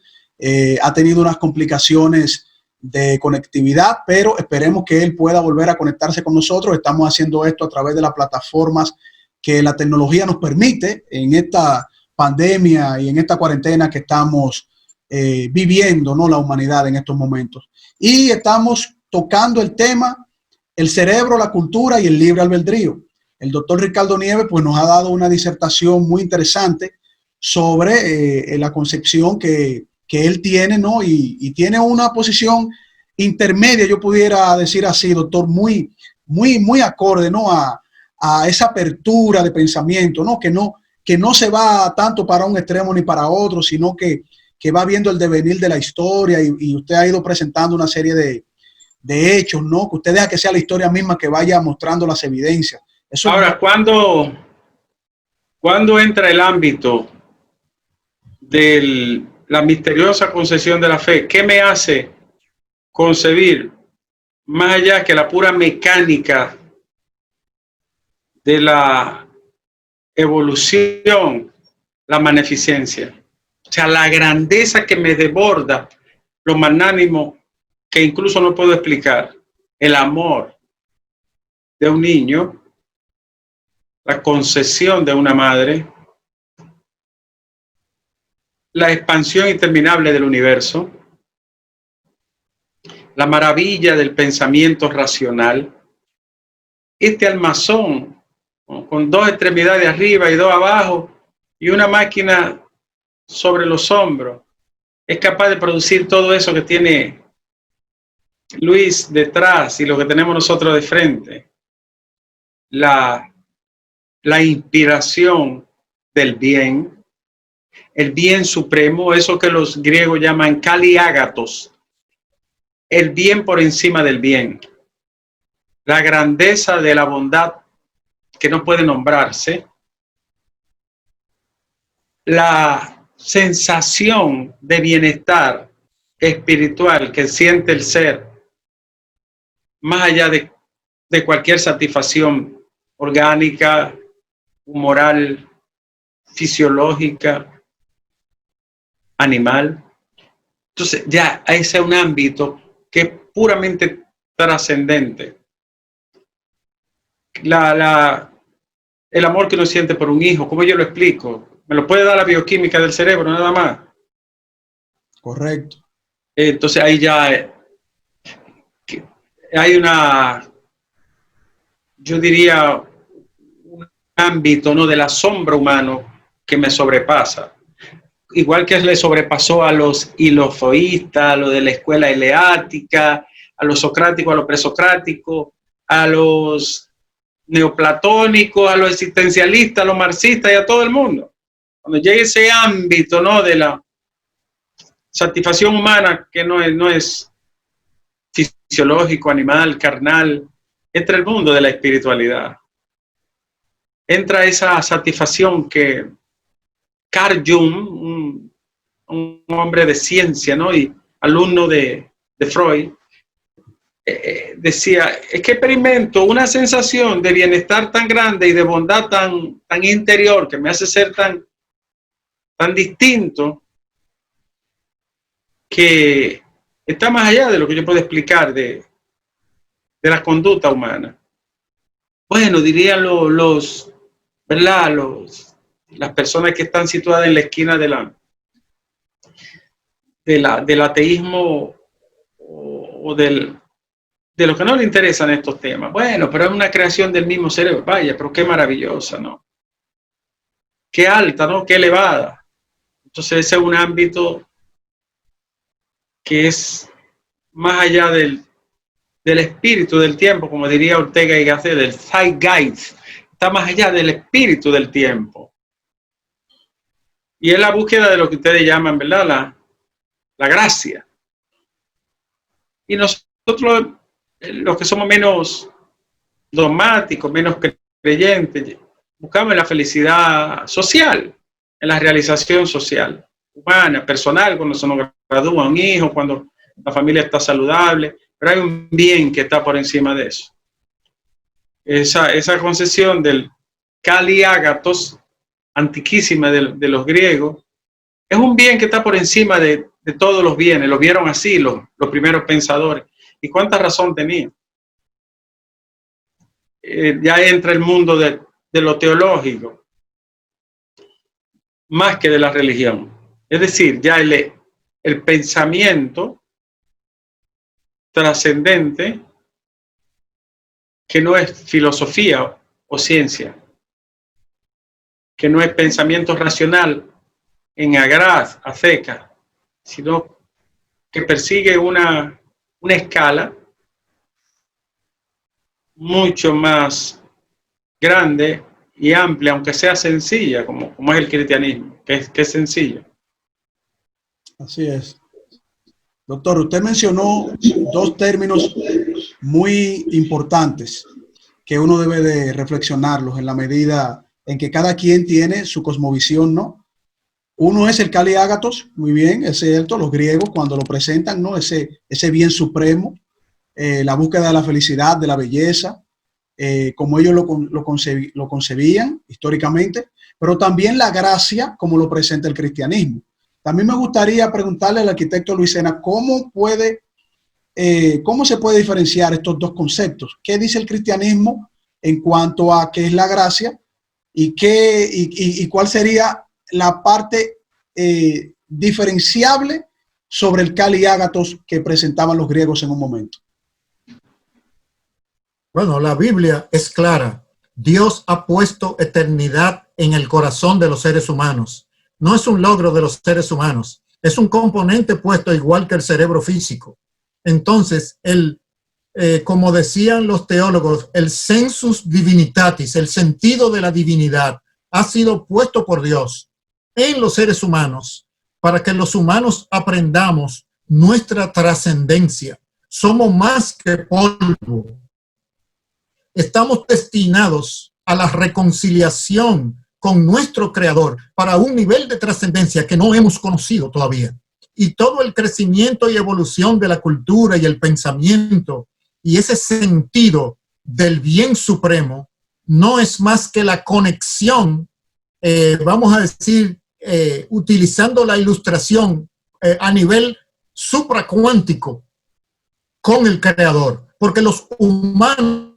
Ha tenido unas complicaciones de conectividad, pero esperemos que él pueda volver a conectarse con nosotros. Estamos haciendo esto a través de las plataformas que la tecnología nos permite en esta pandemia y en esta cuarentena que estamos viviendo, ¿no?, la humanidad en estos momentos. Y estamos tocando el tema, el cerebro, la cultura y el libre albedrío. El doctor Ricardo Nieves pues, nos ha dado una disertación muy interesante sobre la concepción que él tiene, ¿no? Y tiene una posición intermedia, yo pudiera decir así, doctor, muy acorde, ¿no?, a esa apertura de pensamiento, ¿no? Que no se va tanto para un extremo ni para otro, sino que va viendo el devenir de la historia y usted ha ido presentando una serie de hechos, ¿no? Que usted deja que sea la historia misma que vaya mostrando las evidencias. Eso ahora, ¿cuándo entra el ámbito de la misteriosa concesión de la fe? ¿Qué me hace concebir, más allá que la pura mecánica de la evolución, la magnificencia? O sea, la grandeza que me desborda, lo magnánimo que incluso no puedo explicar, el amor de un niño, la concesión de una madre, la expansión interminable del universo, la maravilla del pensamiento racional, este almazón con dos extremidades arriba y dos abajo y una máquina sobre los hombros, es capaz de producir todo eso que tiene Luis detrás y lo que tenemos nosotros de frente. La inspiración del bien, el bien supremo, eso que los griegos llaman kaliágatos, el bien por encima del bien, la grandeza de la bondad que no puede nombrarse, la sensación de bienestar espiritual que siente el ser, más allá de cualquier satisfacción orgánica, moral, fisiológica, animal. Entonces ya ese es un ámbito que es puramente trascendente. El amor que uno siente por un hijo, ¿cómo yo lo explico? ¿Me lo puede dar la bioquímica del cerebro, nada más? Correcto. Entonces ahí ya hay yo diría, un ámbito, ¿no?, del asombro humano que me sobrepasa. Igual que le sobrepasó a los ilozoístas, a los de la escuela eleática, a los socráticos, a los presocráticos, a los neoplatónicos, a los existencialistas, a los marxistas y a todo el mundo. Cuando llegue ese ámbito, ¿no?, de la satisfacción humana, que no es fisiológico, animal, carnal, entra el mundo de la espiritualidad. Entra esa satisfacción que Carl Jung, un hombre de ciencia, ¿no?, y alumno de Freud, decía, es que experimento una sensación de bienestar tan grande y de bondad tan interior que me hace ser tan distinto, que está más allá de lo que yo puedo explicar de la conducta humana. Bueno, dirían las personas que están situadas en la esquina del ateísmo o de lo que no le interesan estos temas. Bueno, pero es una creación del mismo cerebro. Vaya, pero qué maravillosa, ¿no? Qué alta, ¿no? Qué elevada. Entonces ese es un ámbito que es más allá del espíritu del tiempo, como diría Ortega y Gasset, del zeitgeist. Está más allá del espíritu del tiempo. Y es la búsqueda de lo que ustedes llaman, ¿verdad?, la gracia. Y nosotros, los que somos menos dogmáticos, menos creyentes, buscamos la felicidad social, en la realización social, humana, personal, cuando se nos gradúa un hijo, cuando la familia está saludable, pero hay un bien que está por encima de eso. Esa concepción del kaliagatos, antiquísima de los griegos, es un bien que está por encima de todos los bienes. Lo vieron así los primeros pensadores. ¿Y cuánta razón tenían? Ya entra el mundo de lo teológico, más que de la religión. Es decir, ya el pensamiento trascendente, que no es filosofía o ciencia, que no es pensamiento racional en agraz, a seca, sino que persigue una escala mucho más grande y amplia, aunque sea sencilla, como es el cristianismo, que es sencillo. Así es. Doctor, usted mencionó dos términos muy importantes que uno debe de reflexionarlos en la medida en que cada quien tiene su cosmovisión, ¿no? Uno es el kaliagatos, muy bien, es cierto, los griegos cuando lo presentan, ¿no? Ese bien supremo, la búsqueda de la felicidad, de la belleza, como ellos lo concebían históricamente, pero también la gracia, como lo presenta el cristianismo. También me gustaría preguntarle al arquitecto Luis Sena, ¿cómo se puede diferenciar estos dos conceptos? ¿Qué dice el cristianismo en cuanto a qué es la gracia y cuál sería la parte diferenciable sobre el kaliagatos que presentaban los griegos en un momento? Bueno, la Biblia es clara. Dios ha puesto eternidad en el corazón de los seres humanos. No es un logro de los seres humanos. Es un componente puesto igual que el cerebro físico. Entonces, como decían los teólogos, el sensus divinitatis, el sentido de la divinidad, ha sido puesto por Dios en los seres humanos para que los humanos aprendamos nuestra trascendencia. Somos más que polvo. Estamos destinados a la reconciliación con nuestro Creador para un nivel de trascendencia que no hemos conocido todavía. Y todo el crecimiento y evolución de la cultura y el pensamiento y ese sentido del bien supremo no es más que la conexión, vamos a decir, utilizando la ilustración a nivel supracuántico con el Creador, porque los humanos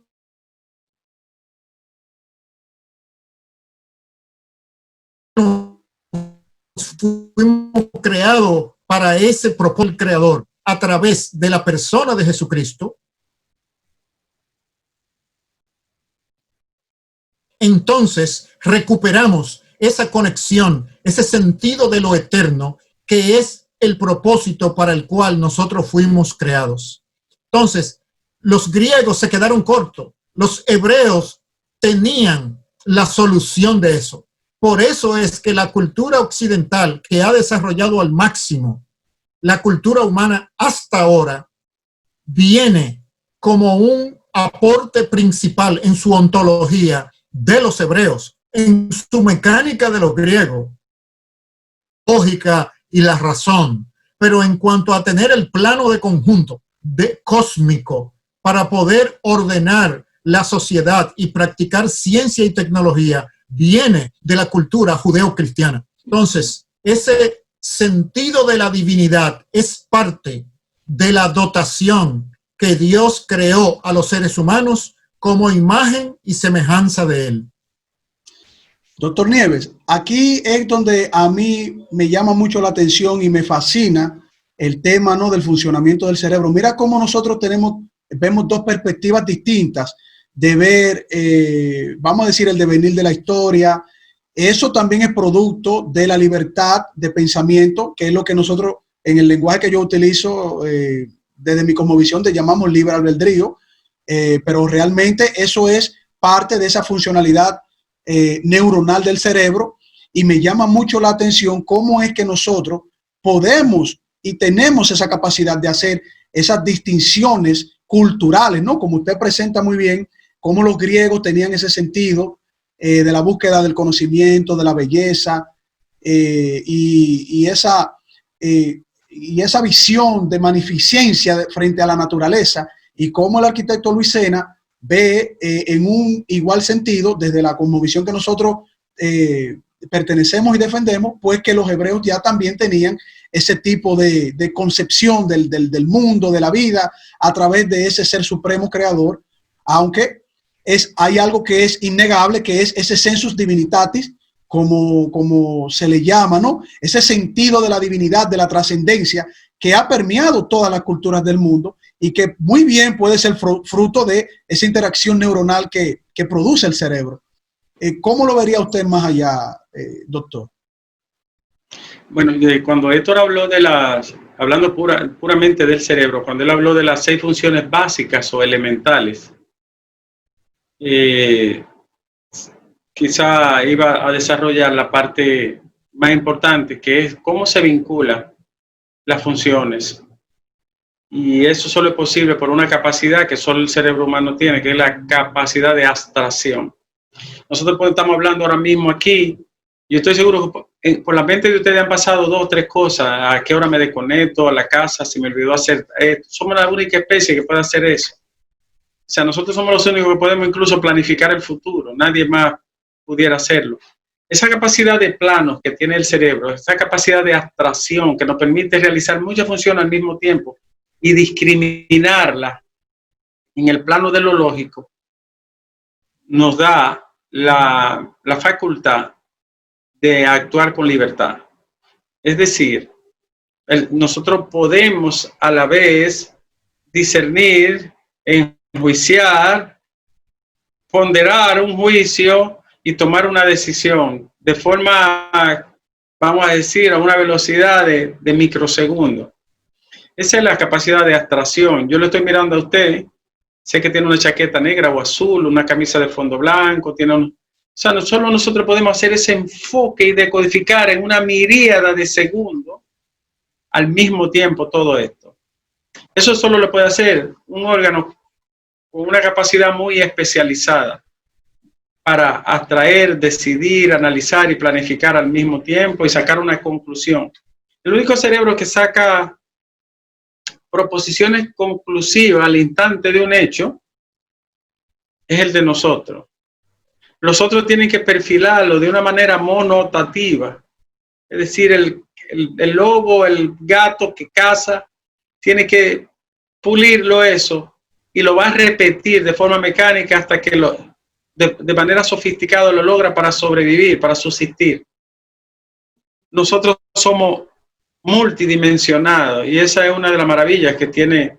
fuimos creados para ese propósito creador a través de la persona de Jesucristo. Entonces recuperamos esa conexión, ese sentido de lo eterno, que es el propósito para el cual nosotros fuimos creados. Entonces, los griegos se quedaron cortos. Los hebreos tenían la solución de eso. Por eso es que la cultura occidental, que ha desarrollado al máximo la cultura humana hasta ahora, viene como un aporte principal en su ontología de los hebreos, en su mecánica de los griegos, lógica y la razón. Pero en cuanto a tener el plano de conjunto cósmico para poder ordenar la sociedad y practicar ciencia y tecnología, viene de la cultura judeo-cristiana. Entonces, ese sentido de la divinidad es parte de la dotación que Dios creó a los seres humanos como imagen y semejanza de él. Doctor Nieves, aquí es donde a mí me llama mucho la atención y me fascina el tema, ¿no?, del funcionamiento del cerebro. Mira cómo nosotros vemos dos perspectivas distintas de ver, vamos a decir, el devenir de la historia. Eso también es producto de la libertad de pensamiento, que es lo que nosotros, en el lenguaje que yo utilizo, desde mi cosmovisión, le llamamos libre albedrío, pero realmente eso es parte de esa funcionalidad neuronal del cerebro, y me llama mucho la atención cómo es que nosotros podemos y tenemos esa capacidad de hacer esas distinciones culturales, ¿no? Como usted presenta muy bien, cómo los griegos tenían ese sentido de la búsqueda del conocimiento, de la belleza, y esa y esa visión de magnificencia frente a la naturaleza, y cómo el arquitecto Luis Sena ve en un igual sentido, desde la cosmovisión que nosotros pertenecemos y defendemos, pues que los hebreos ya también tenían ese tipo de concepción del mundo, de la vida, a través de ese ser supremo creador, aunque hay algo que es innegable, que es ese sensus divinitatis, como se le llama, ¿no? Ese sentido de la divinidad, de la trascendencia, que ha permeado todas las culturas del mundo y que muy bien puede ser fruto de esa interacción neuronal que produce el cerebro. ¿Cómo lo vería usted más allá, doctor? Bueno, cuando Héctor habló hablando puramente del cerebro, cuando él habló de las 6 funciones básicas o elementales, quizá iba a desarrollar la parte más importante, que es cómo se vinculan las funciones. Y eso solo es posible por una capacidad que solo el cerebro humano tiene, que es la capacidad de abstracción. Nosotros estamos hablando ahora mismo aquí, yo estoy seguro que por la mente de ustedes han pasado 2 o 3 cosas. ¿A qué hora me desconecto? ¿A la casa? ¿Si me olvidó hacer esto? Somos la única especie que puede hacer eso. O sea, nosotros somos los únicos que podemos incluso planificar el futuro. Nadie más pudiera hacerlo. Esa capacidad de planos que tiene el cerebro, esa capacidad de abstracción que nos permite realizar muchas funciones al mismo tiempo y discriminarlas en el plano de lo lógico, nos da la facultad de actuar con libertad. Es decir, nosotros podemos a la vez discernir, enjuiciar, ponderar un juicio y tomar una decisión de forma, vamos a decir, a una velocidad de microsegundos. Esa es la capacidad de abstracción. Yo lo estoy mirando a usted, sé que tiene una chaqueta negra o azul, una camisa de fondo blanco, o sea, solo nosotros podemos hacer ese enfoque y decodificar en una miríada de segundos al mismo tiempo todo esto. Eso solo lo puede hacer un órgano con una capacidad muy especializada para abstraer, decidir, analizar y planificar al mismo tiempo y sacar una conclusión. El único cerebro que saca proposiciones conclusivas al instante de un hecho es el de nosotros. Los otros tienen que perfilarlo de una manera monotativa. Es decir, el lobo, el gato que caza, tiene que pulirlo eso y lo va a repetir de forma mecánica hasta que de manera sofisticada lo logra para sobrevivir, para subsistir. Nosotros somos multidimensionados y esa es una de las maravillas que tiene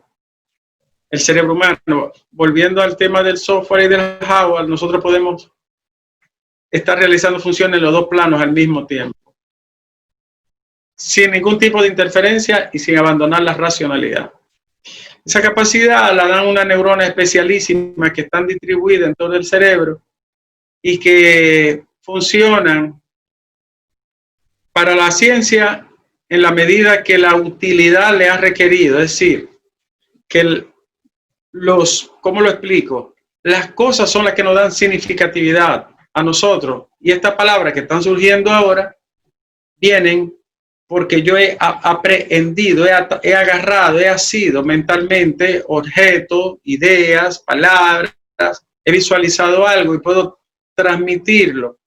el cerebro humano. Volviendo al tema del software y del hardware, nosotros podemos estar realizando funciones en los 2 planos al mismo tiempo, sin ningún tipo de interferencia y sin abandonar la racionalidad. Esa capacidad la dan unas neuronas especialísimas que están distribuidas en todo el cerebro y que funcionan para la ciencia en la medida que la utilidad le ha requerido. Es decir, que ¿cómo lo explico? Las cosas son las que nos dan significatividad a nosotros. Y estas palabras que están surgiendo ahora vienen porque yo he aprehendido, he agarrado, he asido mentalmente objetos, ideas, palabras, he visualizado algo y puedo transmitirlo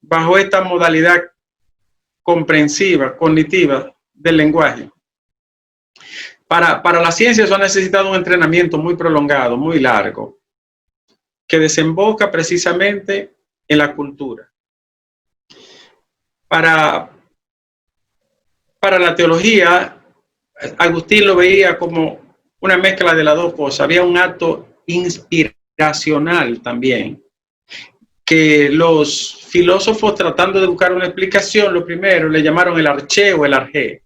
bajo esta modalidad comprensiva, cognitiva del lenguaje. Para la ciencia eso ha necesitado un entrenamiento muy prolongado, muy largo, que desemboca precisamente en la cultura. Para la teología, Agustín lo veía como una mezcla de las 2 cosas. Había un acto inspiracional también, que los filósofos, tratando de buscar una explicación, lo primero le llamaron el arché o el arjé.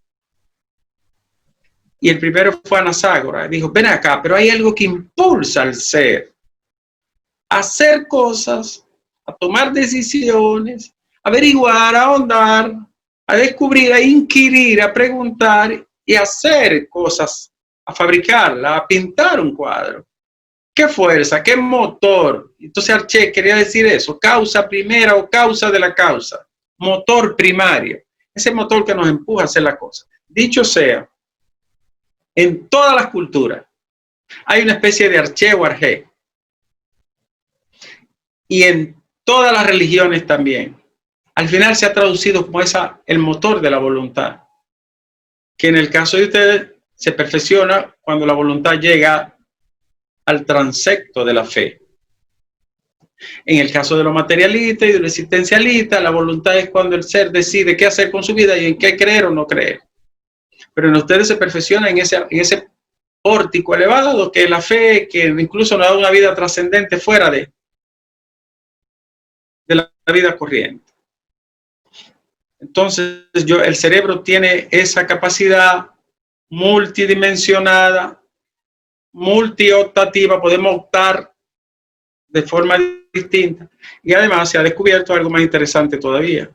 Y el primero fue Anaxágoras. Dijo, ven acá, pero hay algo que impulsa al ser a hacer cosas, a tomar decisiones, a averiguar, a ahondar, a descubrir, a inquirir, a preguntar y a hacer cosas, a fabricarla, a pintar un cuadro. ¿Qué fuerza? ¿Qué motor? Entonces Arché quería decir eso, causa primera o causa de la causa, motor primario, ese motor que nos empuja a hacer la cosa. Dicho sea, en todas las culturas hay una especie de arché o arjé. Y en todas las religiones también. Al final se ha traducido como el motor de la voluntad. Que en el caso de ustedes se perfecciona cuando la voluntad llega al transecto de la fe. En el caso de los materialistas y de los existencialistas, la voluntad es cuando el ser decide qué hacer con su vida y en qué creer o no creer. Pero en ustedes se perfecciona en ese pórtico elevado que es la fe, que incluso nos da una vida trascendente fuera de la vida corriente. Entonces, el cerebro tiene esa capacidad multidimensionada, multioptativa, podemos optar de forma distinta. Y además se ha descubierto algo más interesante todavía,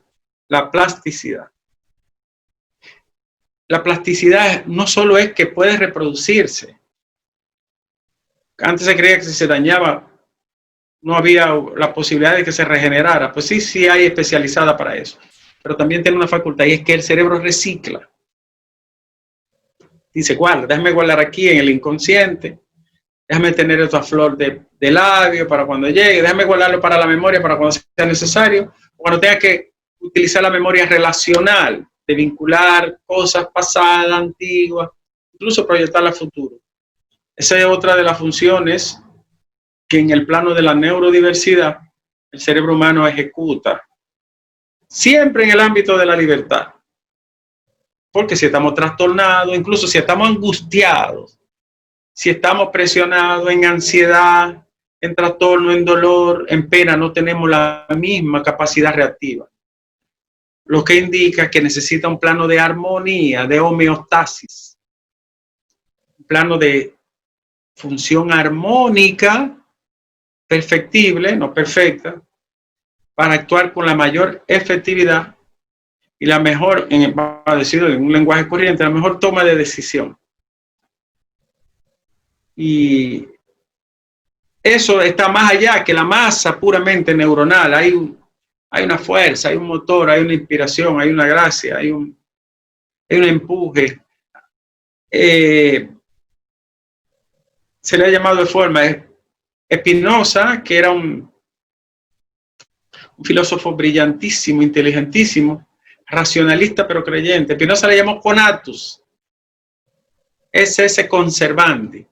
la plasticidad. La plasticidad no solo es que puede reproducirse. Antes se creía que si se dañaba no había la posibilidad de que se regenerara. Pues sí hay especializada para eso. Pero también tiene una facultad y es que el cerebro recicla. Dice, déjame guardar aquí en el inconsciente, déjame tener esta flor de labio para cuando llegue, déjame guardarlo para la memoria para cuando sea necesario, cuando tenga que utilizar la memoria relacional, de vincular cosas pasadas, antiguas, incluso proyectarlas a futuro. Esa es otra de las funciones que en el plano de la neurodiversidad el cerebro humano ejecuta, siempre en el ámbito de la libertad. Porque si estamos trastornados, incluso si estamos angustiados, si estamos presionados en ansiedad, en trastorno, en dolor, en pena, no tenemos la misma capacidad reactiva. Lo que indica que necesita un plano de armonía, de homeostasis, un plano de función armónica, perfectible, no perfecta, para actuar con la mayor efectividad y la mejor, para decirlo en un lenguaje corriente, la mejor toma de decisión. Y eso está más allá que la masa puramente neuronal. Hay una fuerza, hay un motor, hay una inspiración, hay una gracia, hay un empuje. Se le ha llamado de forma Spinoza, que era un filósofo brillantísimo, inteligentísimo, racionalista pero creyente. Spinoza le llamó conatus, es ese conservante.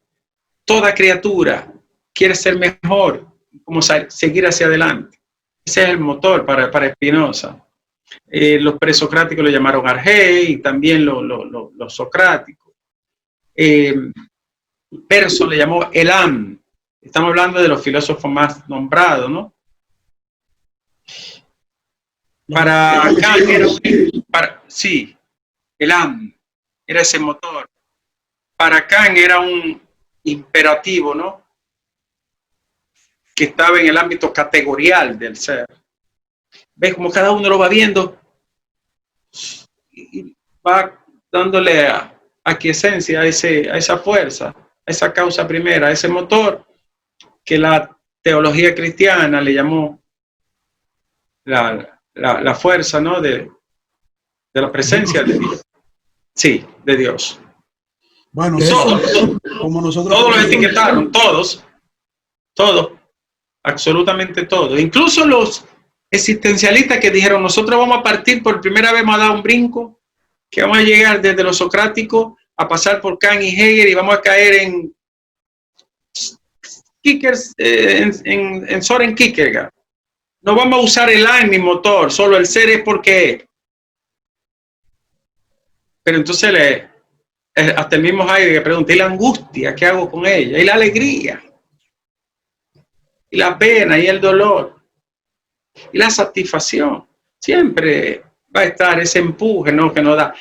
Toda criatura quiere ser mejor, como seguir hacia adelante. Ese es el motor para Spinoza. Los presocráticos lo llamaron arjé y también los socráticos. Perso le llamó elam. Estamos hablando de los filósofos más nombrados, ¿no? Para Kant sí, elam era ese motor. Para Kant era un imperativo, ¿no? Que estaba en el ámbito categorial del ser. ¿Ves cómo cada uno lo va viendo? Y va dándole aquiescencia a esa fuerza, a esa causa primera, a ese motor que la teología cristiana le llamó la fuerza, ¿no? de la presencia de Dios. Sí, de Dios. Bueno, como nosotros todos los etiquetaron, todos, absolutamente todos. Incluso los existencialistas que dijeron, nosotros vamos a partir por primera vez, vamos a dar un brinco, que vamos a llegar desde los socráticos a pasar por Kant y Hegel y vamos a caer en Soren Kierkegaard. No vamos a usar el ánimo, ni motor, solo el ser es porque es. Pero entonces hasta el mismo Heidegger pregunta, ¿y la angustia? ¿Qué hago con ella? ¿Y la alegría? ¿Y la pena? ¿Y el dolor? ¿Y la satisfacción? Siempre va a estar ese empuje, ¿no? Que nos da.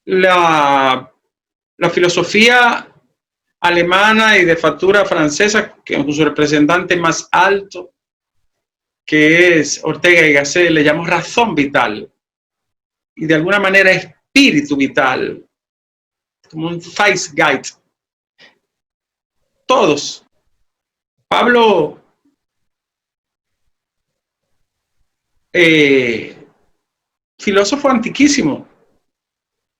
La filosofía alemana y de factura francesa, que con su representante más alto, que es Ortega y Gasset, le llamó razón vital. Y de alguna manera espíritu vital, como un Geist. Todos. Pablo filósofo antiquísimo,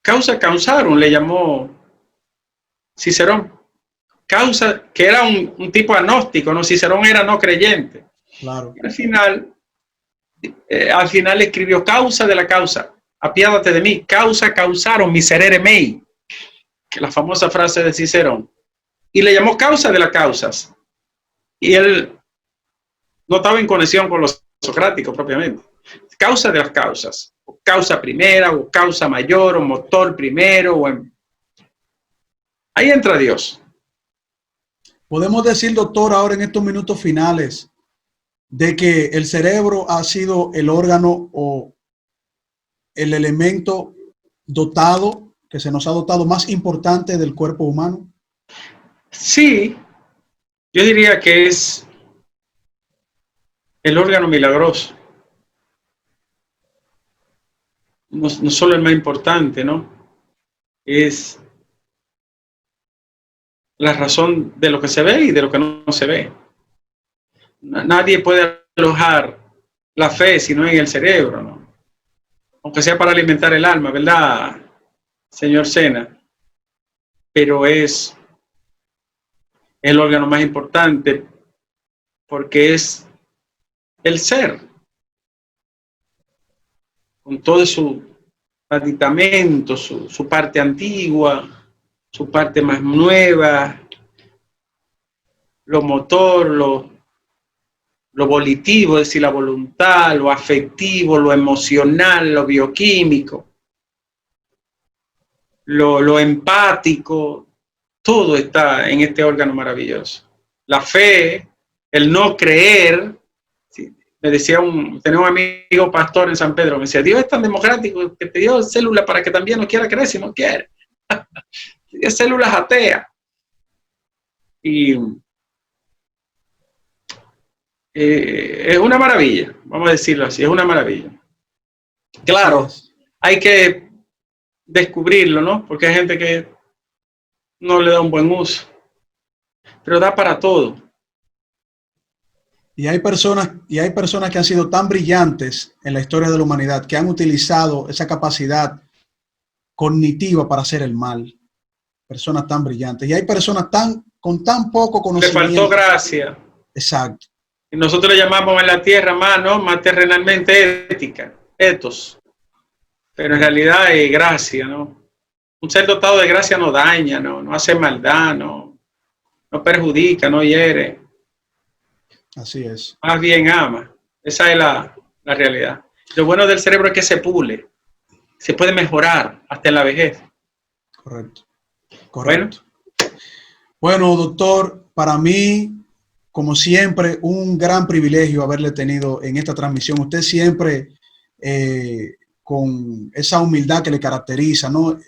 Causa causarum le llamó Cicerón. Causa, que era un tipo agnóstico, ¿no? Cicerón era no creyente. Claro. Y al final escribió causa de la causa. Apiádate de mí. Causa causarum miserere mei. Que la famosa frase de Cicerón. Y le llamó causa de las causas. Y él no estaba en conexión con los socráticos propiamente. Causa de las causas. O causa primera, o causa mayor, o motor primero. Ahí entra Dios. Podemos decir, doctor, ahora en estos minutos finales, de que el cerebro ha sido el órgano o el elemento dotado, que se nos ha dotado más importante del cuerpo humano. Sí, yo diría que es el órgano milagroso. No solo el más importante, ¿no? Es la razón de lo que se ve y de lo que no se ve. Nadie puede alojar la fe si no en el cerebro, ¿no? Aunque sea para alimentar el alma, ¿verdad, señor Sena? Pero es el órgano más importante porque es el ser, con todo su aditamento, su parte antigua, su parte más nueva, lo motor, lo volitivo, es decir, la voluntad, lo afectivo, lo emocional, lo bioquímico, lo empático, todo está en este órgano maravilloso. La fe, el no creer. Sí, me decía tenía un amigo pastor en San Pedro, me decía, Dios es tan democrático que te dio células para que también no quiera creer si no quiere. Dio células ateas. Y es una maravilla, vamos a decirlo así, es una maravilla. Claro, hay que descubrirlo, ¿no? Porque hay gente que no le da un buen uso, pero da para todo. Y hay personas que han sido tan brillantes en la historia de la humanidad que han utilizado esa capacidad cognitiva para hacer el mal. Personas tan brillantes. Y hay personas con tan poco conocimiento. Le faltó gracia. Exacto. Y nosotros le llamamos en la tierra más terrenalmente ética, ethos. Pero en realidad es gracia, ¿no? Un ser dotado de gracia no daña, no hace maldad, no perjudica, no hiere. Así es. Más bien ama. Esa es la realidad. Lo bueno del cerebro es que se pule. Se puede mejorar hasta en la vejez. Correcto. Bueno, doctor, para mí, como siempre, un gran privilegio haberle tenido en esta transmisión. Usted siempre con esa humildad que le caracteriza, ¿no?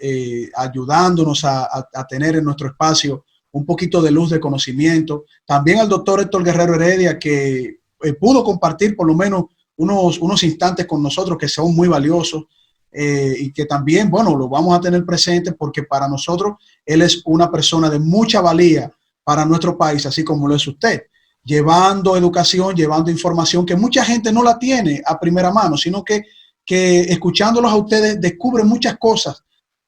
Ayudándonos a tener en nuestro espacio un poquito de luz de conocimiento. También al doctor Héctor Guerrero Heredia, que pudo compartir por lo menos unos instantes con nosotros que son muy valiosos y que también, bueno, lo vamos a tener presente porque para nosotros él es una persona de mucha valía para nuestro país, así como lo es usted, llevando educación, llevando información que mucha gente no la tiene a primera mano, sino que escuchándolos a ustedes descubren muchas cosas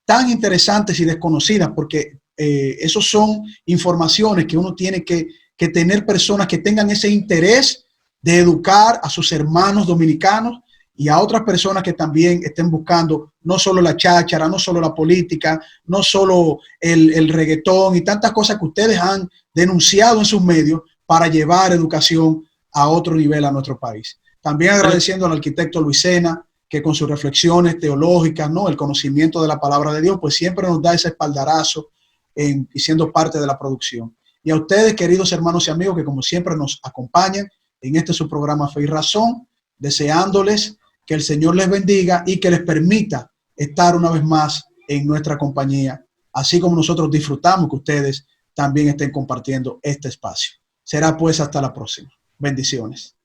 tan interesantes y desconocidas, porque esos son informaciones que uno tiene que tener personas que tengan ese interés de educar a sus hermanos dominicanos y a otras personas que también estén buscando no solo la cháchara, no solo la política, no solo el reggaetón y tantas cosas que ustedes han denunciado en sus medios para llevar educación a otro nivel a nuestro país. También agradeciendo al arquitecto Luis Sena, que con sus reflexiones teológicas, ¿no? El conocimiento de la palabra de Dios, pues siempre nos da ese espaldarazo y siendo parte de la producción. Y a ustedes, queridos hermanos y amigos, que como siempre nos acompañan en este su programa Fe y Razón, deseándoles que el Señor les bendiga y que les permita estar una vez más en nuestra compañía, así como nosotros disfrutamos que ustedes también estén compartiendo este espacio. Será pues hasta la próxima. Bendiciones.